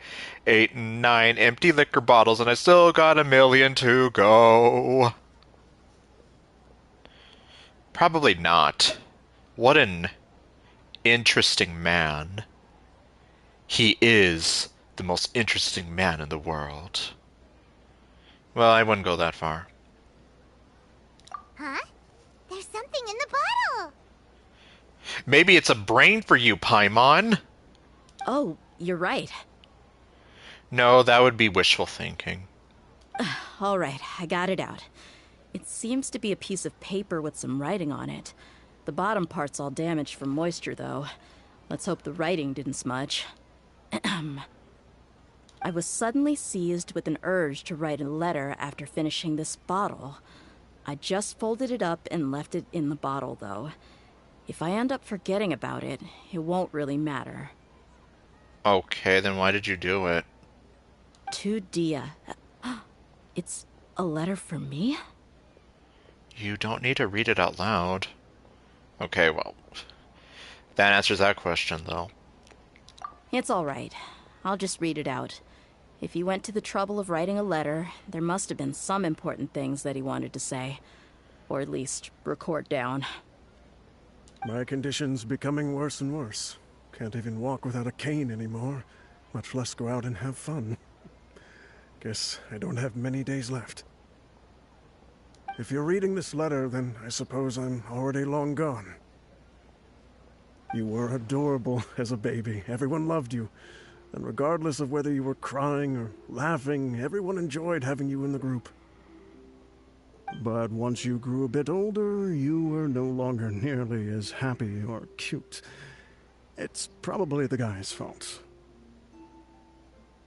8 and 9 empty liquor bottles, and I still got 1,000,000 to go. Probably not. What an interesting man. He is the most interesting man in the world. Well, I wouldn't go that far. Huh? There's something in the bottle! Maybe it's a brain for you, Paimon. Oh, you're right. No, that would be wishful thinking. All right, I got it out. It seems to be a piece of paper with some writing on it. The bottom part's all damaged from moisture, though. Let's hope the writing didn't smudge. I was suddenly seized with an urge to write a letter after finishing this bottle. I just folded it up and left it in the bottle, though. If I end up forgetting about it, it won't really matter. Okay, then why did you do it? To Dia. It's a letter for me? You don't need to read it out loud. Okay, well, that answers that question, though. It's all right. I'll just read it out. If he went to the trouble of writing a letter, there must have been some important things that he wanted to say. Or at least record down. My condition's becoming worse and worse. Can't even walk without a cane anymore, much less go out and have fun. Guess I don't have many days left. If you're reading this letter, then I suppose I'm already long gone. You were adorable as a baby. Everyone loved you. And regardless of whether you were crying or laughing, everyone enjoyed having you in the group. But once you grew a bit older, you were no longer nearly as happy or cute. It's probably the guy's fault.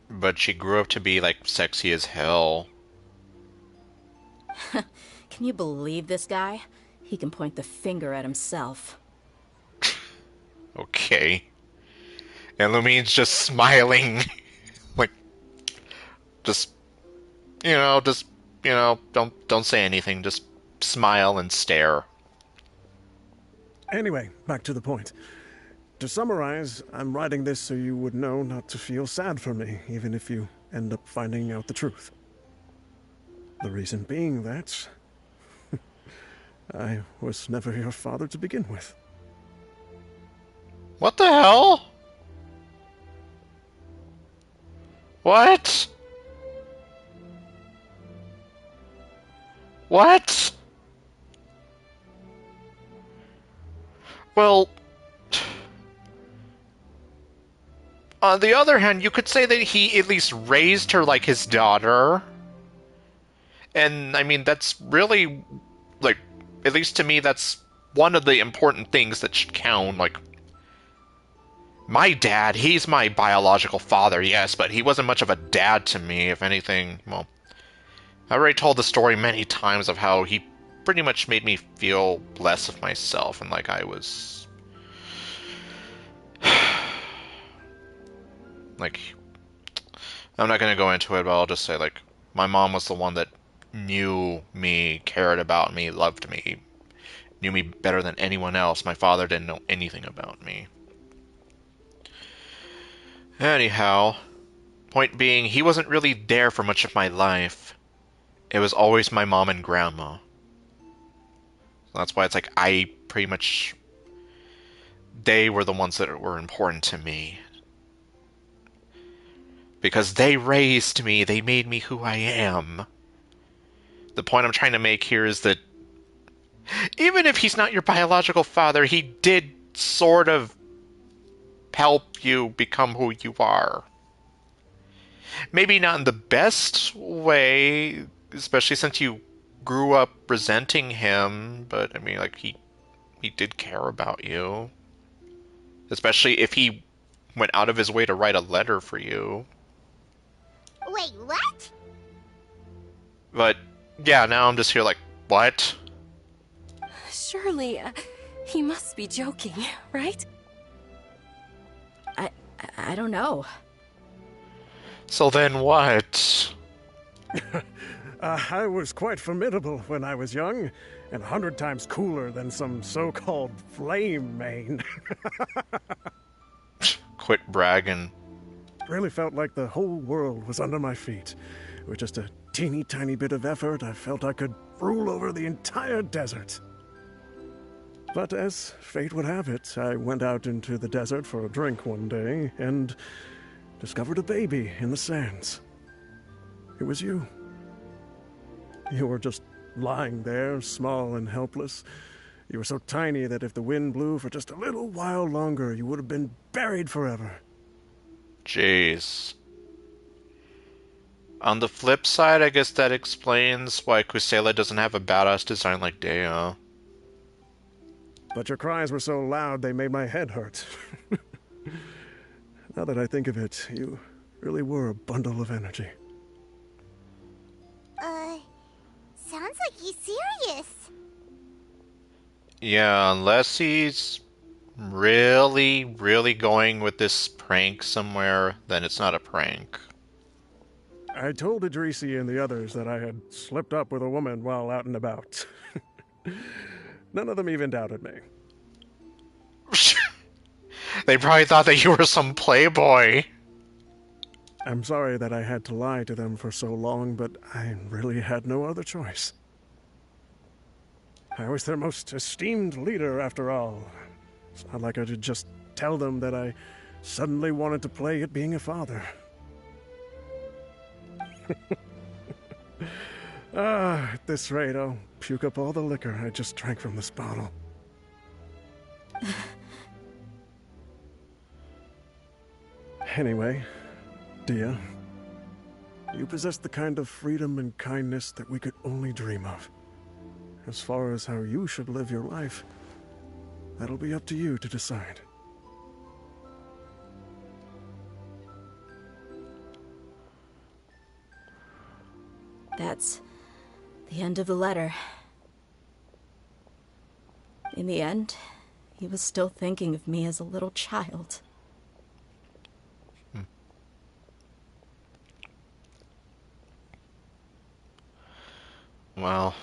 But she grew up to be, like, sexy as hell. Can you believe this guy? He can point the finger at himself. Okay. And Lumine's just smiling. Like, just, don't say anything. Just smile and stare. Anyway, back to the point. To summarize, I'm writing this so you would know not to feel sad for me, even if you end up finding out the truth. The reason being that I was never your father to begin with. What the hell? What? What? Well, on the other hand, you could say that he at least raised her like his daughter. And, I mean, that's really, like, at least to me, that's one of the important things that should count. Like, my dad, he's my biological father, yes, but he wasn't much of a dad to me, if anything. Well, I already told the story many times of how he pretty much made me feel less of myself, and like I was... like, I'm not going to go into it, but I'll just say, like, my mom was the one that knew me, cared about me, loved me, knew me better than anyone else. My father didn't know anything about me. Anyhow, point being, he wasn't really there for much of my life. It was always my mom and grandma. So that's why it's like I pretty much... they were the ones that were important to me. Because they raised me, they made me who I am. The point I'm trying to make here is that even if he's not your biological father, he did sort of help you become who you are. Maybe not in the best way, especially since you grew up resenting him, but I mean, like, he did care about you. Especially if he went out of his way to write a letter for you. Wait, what? But, yeah, now I'm just here like, what? Surely, he must be joking, right? I don't know. So then what? I was quite formidable when I was young, and 100 times cooler than some so-called flame main. Quit bragging. Really felt like the whole world was under my feet. With just a teeny tiny bit of effort, I felt I could rule over the entire desert. But as fate would have it, I went out into the desert for a drink one day and discovered a baby in the sands. It was you. You were just lying there, small and helpless. You were so tiny that if the wind blew for just a little while longer, you would have been buried forever. Jeez. On the flip side, I guess that explains why Kusela doesn't have a badass design like Dea. But your cries were so loud they made my head hurt. Now that I think of it, you really were a bundle of energy. Sounds like he's serious. Yeah, unless he's really, really going with this prank somewhere, then it's not a prank. I told Idrisi and the others that I had slipped up with a woman while out and about. None of them even doubted me. They probably thought that you were some playboy. I'm sorry that I had to lie to them for so long, but I really had no other choice. I was their most esteemed leader, after all. It's not like I could just tell them that I suddenly wanted to play at being a father. At this rate, I'll puke up all the liquor I just drank from this bottle. Anyway, Dea, you possess the kind of freedom and kindness that we could only dream of. As far as how you should live your life, that'll be up to you to decide. That's the end of the letter. In the end, he was still thinking of me as a little child. Well,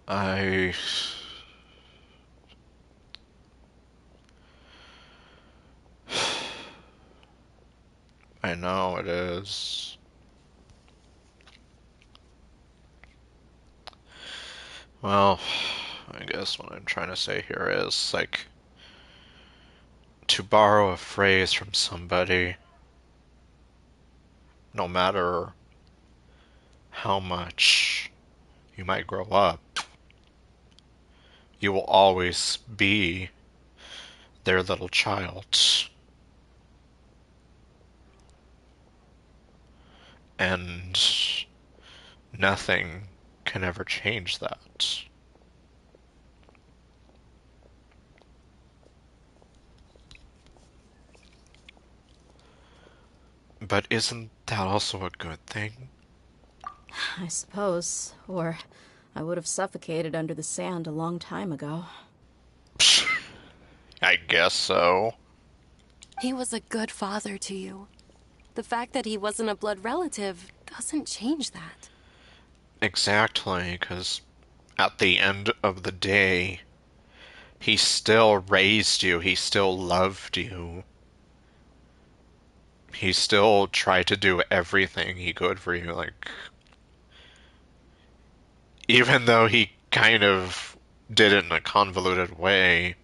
I know it is. Well, I guess what I'm trying to say here is, like, to borrow a phrase from somebody, no matter how much you might grow up, you will always be their little child. And nothing can ever change that. But isn't that also a good thing? I suppose, or I would have suffocated under the sand a long time ago. I guess so. He was a good father to you. The fact that he wasn't a blood relative doesn't change that. Exactly, because at the end of the day, he still raised you, he still loved you. He still tried to do everything he could for you, like... Even though he kind of did it in a convoluted way,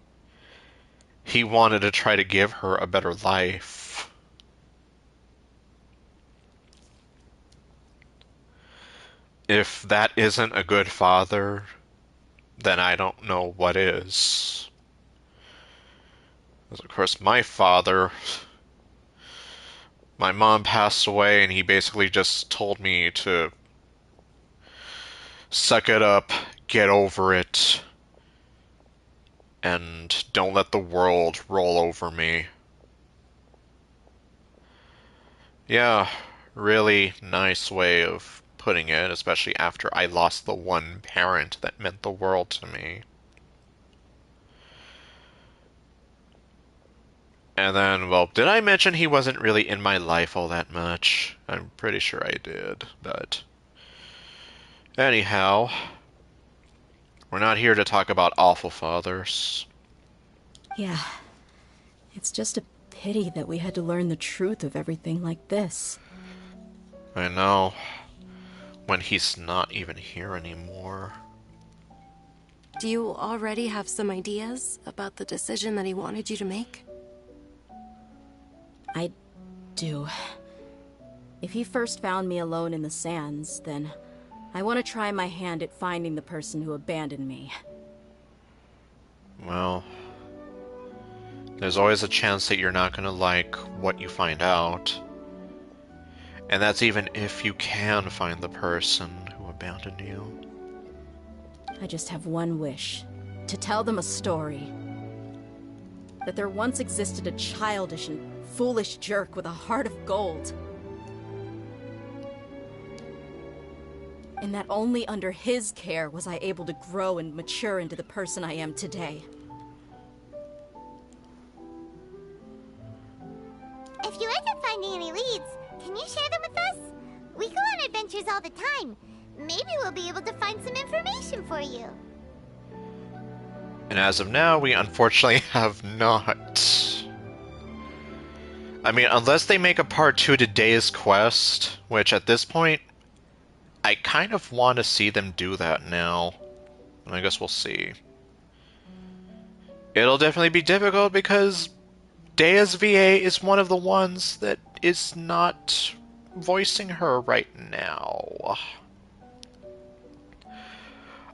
he wanted to try to give her a better life. If that isn't a good father, then I don't know what is. Because, of course, my father... My mom passed away, and he basically just told me to suck it up, get over it, and don't let the world roll over me. Yeah, really nice way of putting it, especially after I lost the one parent that meant the world to me. And then, well, did I mention he wasn't really in my life all that much? I'm pretty sure I did, but... Anyhow, we're not here to talk about awful fathers. Yeah. It's just a pity that we had to learn the truth of everything like this. I know. When he's not even here anymore. Do you already have some ideas about the decision that he wanted you to make? I do. If he first found me alone in the sands, then I want to try my hand at finding the person who abandoned me. Well, there's always a chance that you're not gonna like what you find out. And that's even if you can find the person who abandoned you. I just have one wish. To tell them a story. That there once existed a childish and foolish jerk with a heart of gold. And that only under his care was I able to grow and mature into the person I am today. If you end up finding any leads, can you share them with us? We go on adventures all the time. Maybe we'll be able to find some information for you. And as of now, we unfortunately have not. I mean, unless they make a part 2 to Day's quest, which at this point, I kind of want to see them do that now. And I guess we'll see. It'll definitely be difficult because Daya's VA is one of the ones that is not voicing her right now.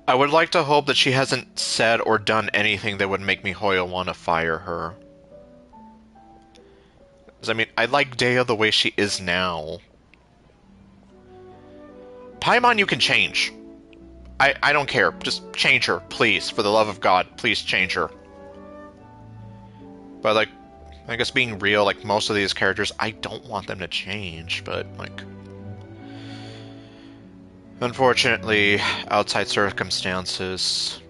I would like to hope that she hasn't said or done anything that would make MiHoYo want to fire her. 'Cause, I mean, I like Daya the way she is now. Paimon you can change. I don't care. Just change her, please. For the love of God, please change her. But, like, I guess being real, like, most of these characters, I don't want them to change, but, like... Unfortunately, outside circumstances...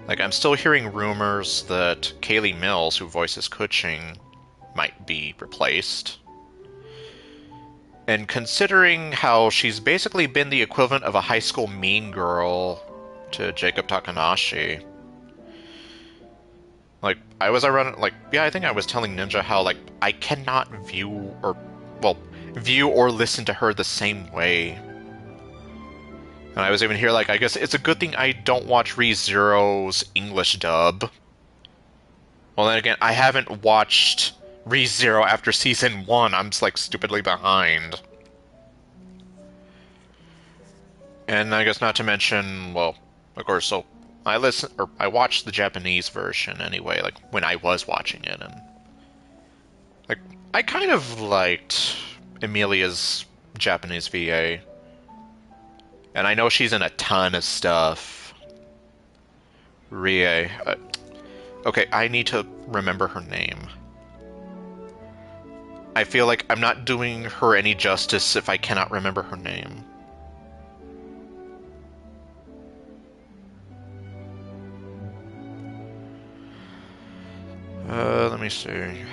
Like, I'm still hearing rumors that Kaylee Mills, who voices Kuching, might be replaced. And considering how she's basically been the equivalent of a high school mean girl to Jacob Takanashi. Like, I think I was telling Ninja how, like, I cannot view or listen to her the same way. And I was even here, like, I guess it's a good thing I don't watch ReZero's English dub. Well, then again, I haven't watched ReZero after Season 1. I'm just, like, stupidly behind. And I guess not to mention, well, of course, so I watched the Japanese version anyway, like, when I was watching it, and... Like, I kind of liked Emilia's Japanese VA. And I know she's in a ton of stuff. Rie. Okay, I need to remember her name. I feel like I'm not doing her any justice if I cannot remember her name. Let me see. Yeah,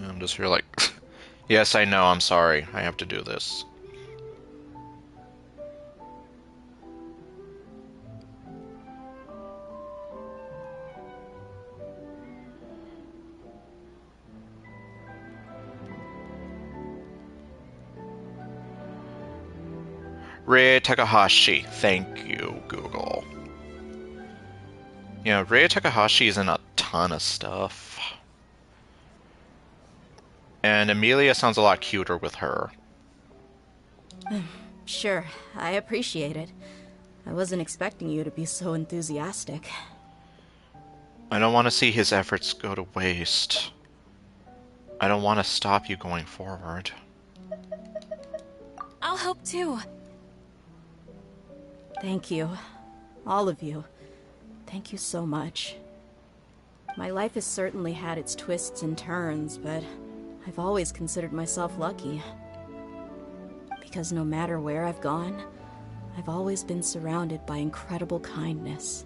I'm just here like... Yes, I know, I'm sorry. I have to do this. Rie Takahashi. Thank you, Google. Yeah, Rie Takahashi is in a ton of stuff. And Emilia sounds a lot cuter with her. Sure, I appreciate it. I wasn't expecting you to be so enthusiastic. I don't want to see his efforts go to waste. I don't want to stop you going forward. I'll help too. Thank you. All of you. Thank you so much. My life has certainly had its twists and turns, but I've always considered myself lucky. Because no matter where I've gone, I've always been surrounded by incredible kindness.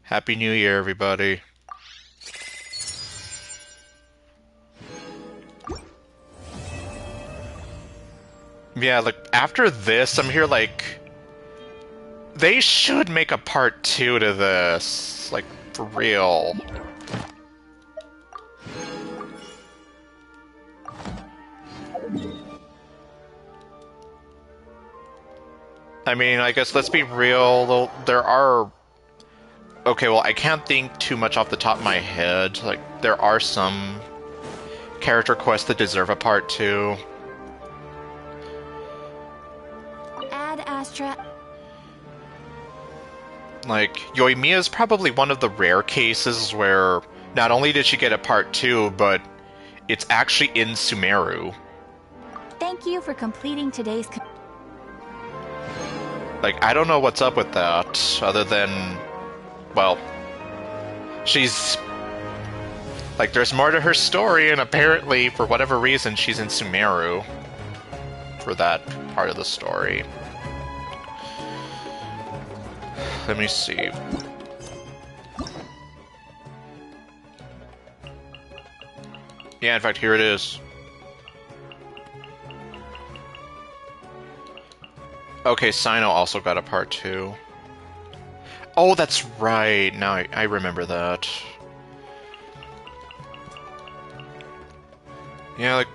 Happy New Year, everybody. Yeah, like, after this, I'm here like... They should make a part 2 to this. Like, for real. I mean, I guess let's be real, though, there are... Okay, well, I can't think too much off the top of my head. Like, there are some character quests that deserve a part 2. Ad Astra. Like, Yoimiya is probably one of the rare cases where not only did she get a part 2, but it's actually in Sumeru. Thank you for completing today's... Like, I don't know what's up with that, other than... Well, she's... Like, there's more to her story, and apparently, for whatever reason, she's in Sumeru for that part of the story. Let me see. Yeah, in fact, here it is. Okay, Sino also got a part 2. Oh, that's right. Now I remember that. Yeah, like,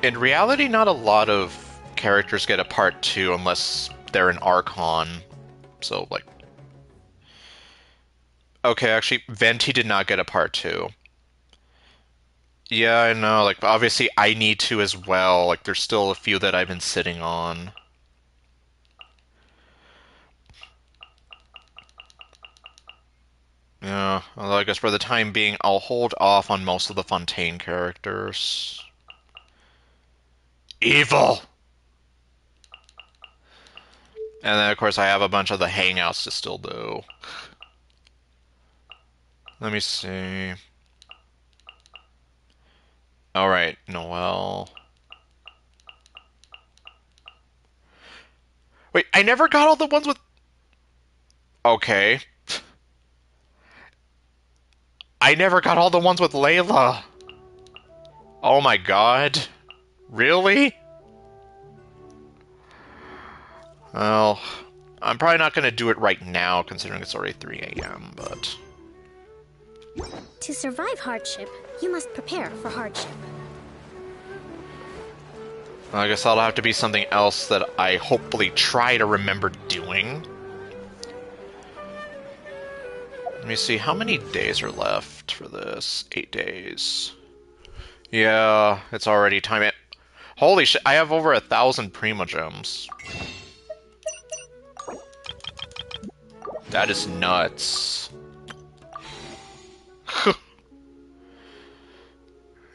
in reality, not a lot of characters get a part 2 unless they're an Archon. So, like... Okay, actually, Venti did not get a part 2. Yeah, I know, like, obviously I need to as well. Like, there's still a few that I've been sitting on. Yeah, although I guess for the time being, I'll hold off on most of the Fontaine characters. Evil! And then, of course, I have a bunch of the hangouts to still do. Let me see. Alright, Noelle. Wait, I never got all the ones with... Okay. I never got all the ones with Layla. Oh my god. Really? Well, I'm probably not going to do it right now, considering it's already 3 a.m., but... To survive hardship, you must prepare for hardship. I guess that'll have to be something else that I hopefully try to remember doing. Let me see, how many days are left for this? 8 days. Yeah, it's already time. Holy shit, I have over 1,000 Primogems. That is nuts.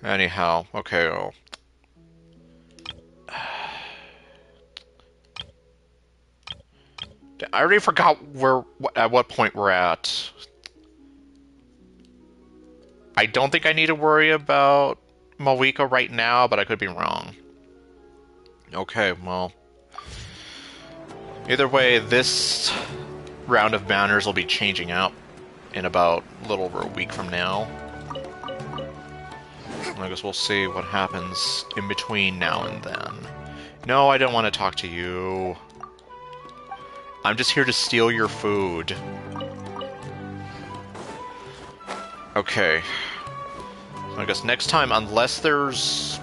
Anyhow, okay. Oh. I already forgot at what point we're at. I don't think I need to worry about Moika right now, but I could be wrong. Okay, well. Either way, this round of banners will be changing out in about a little over a week from now. I guess we'll see what happens in between now and then. No, I don't want to talk to you. I'm just here to steal your food. Okay. I guess next time, unless there's...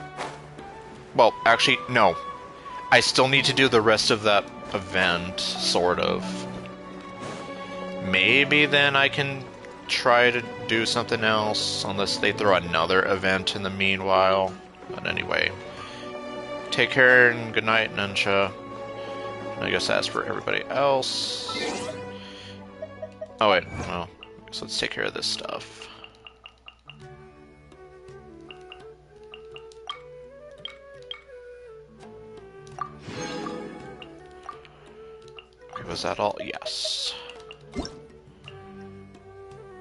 Well, actually, no. I still need to do the rest of that event, sort of. Maybe then I can try to do something else, unless they throw another event in the meanwhile. But anyway. Take care and good night, Nuncha. I guess that's for everybody else. Oh wait, well, so let's take care of this stuff. Okay, was that all? Yes.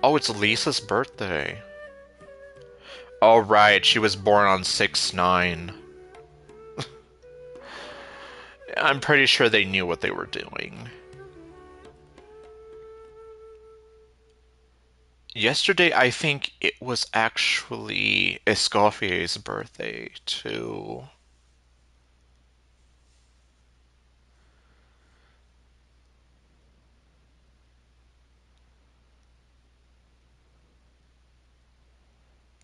Oh, it's Lisa's birthday. Oh right, she was born on 6/9. I'm pretty sure they knew what they were doing. Yesterday, I think it was actually Escoffier's birthday, too.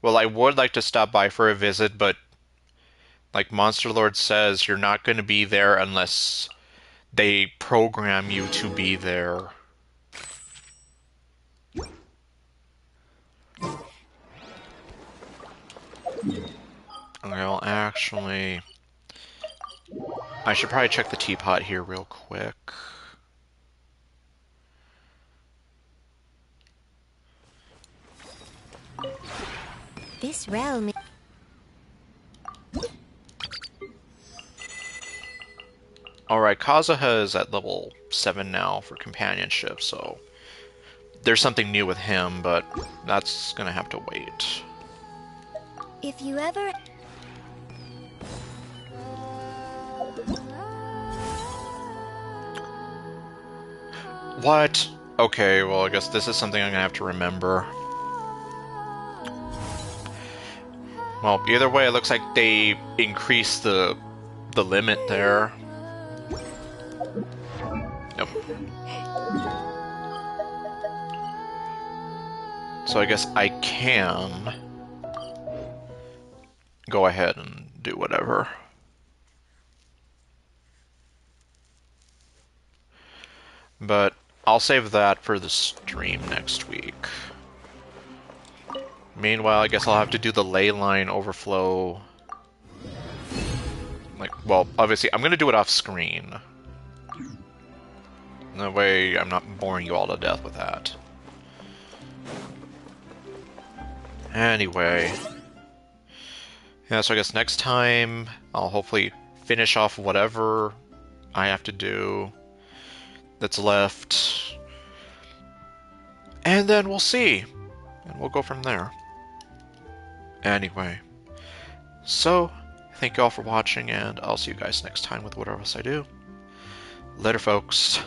Well, I would like to stop by for a visit, but like Monster Lord says, you're not going to be there unless they program you to be there. Okay, well, actually, I should probably check the teapot here real quick. This realm. Alright, Kazuha is at level 7 now for companionship, so there's something new with him, but that's gonna have to wait. If you ever. What? Okay, well, I guess this is something I'm gonna have to remember. Well, either way, it looks like they increased the limit there. Nope. So I guess I can go ahead and do whatever. But I'll save that for the stream next week. Meanwhile, I guess I'll have to do the ley line overflow. Like, well, obviously, I'm gonna do it off screen. That way, I'm not boring you all to death with that. Anyway. Yeah, so I guess next time, I'll hopefully finish off whatever I have to do that's left. And then we'll see. And we'll go from there. Anyway. So, thank you all for watching, and I'll see you guys next time with whatever else I do. Later, folks.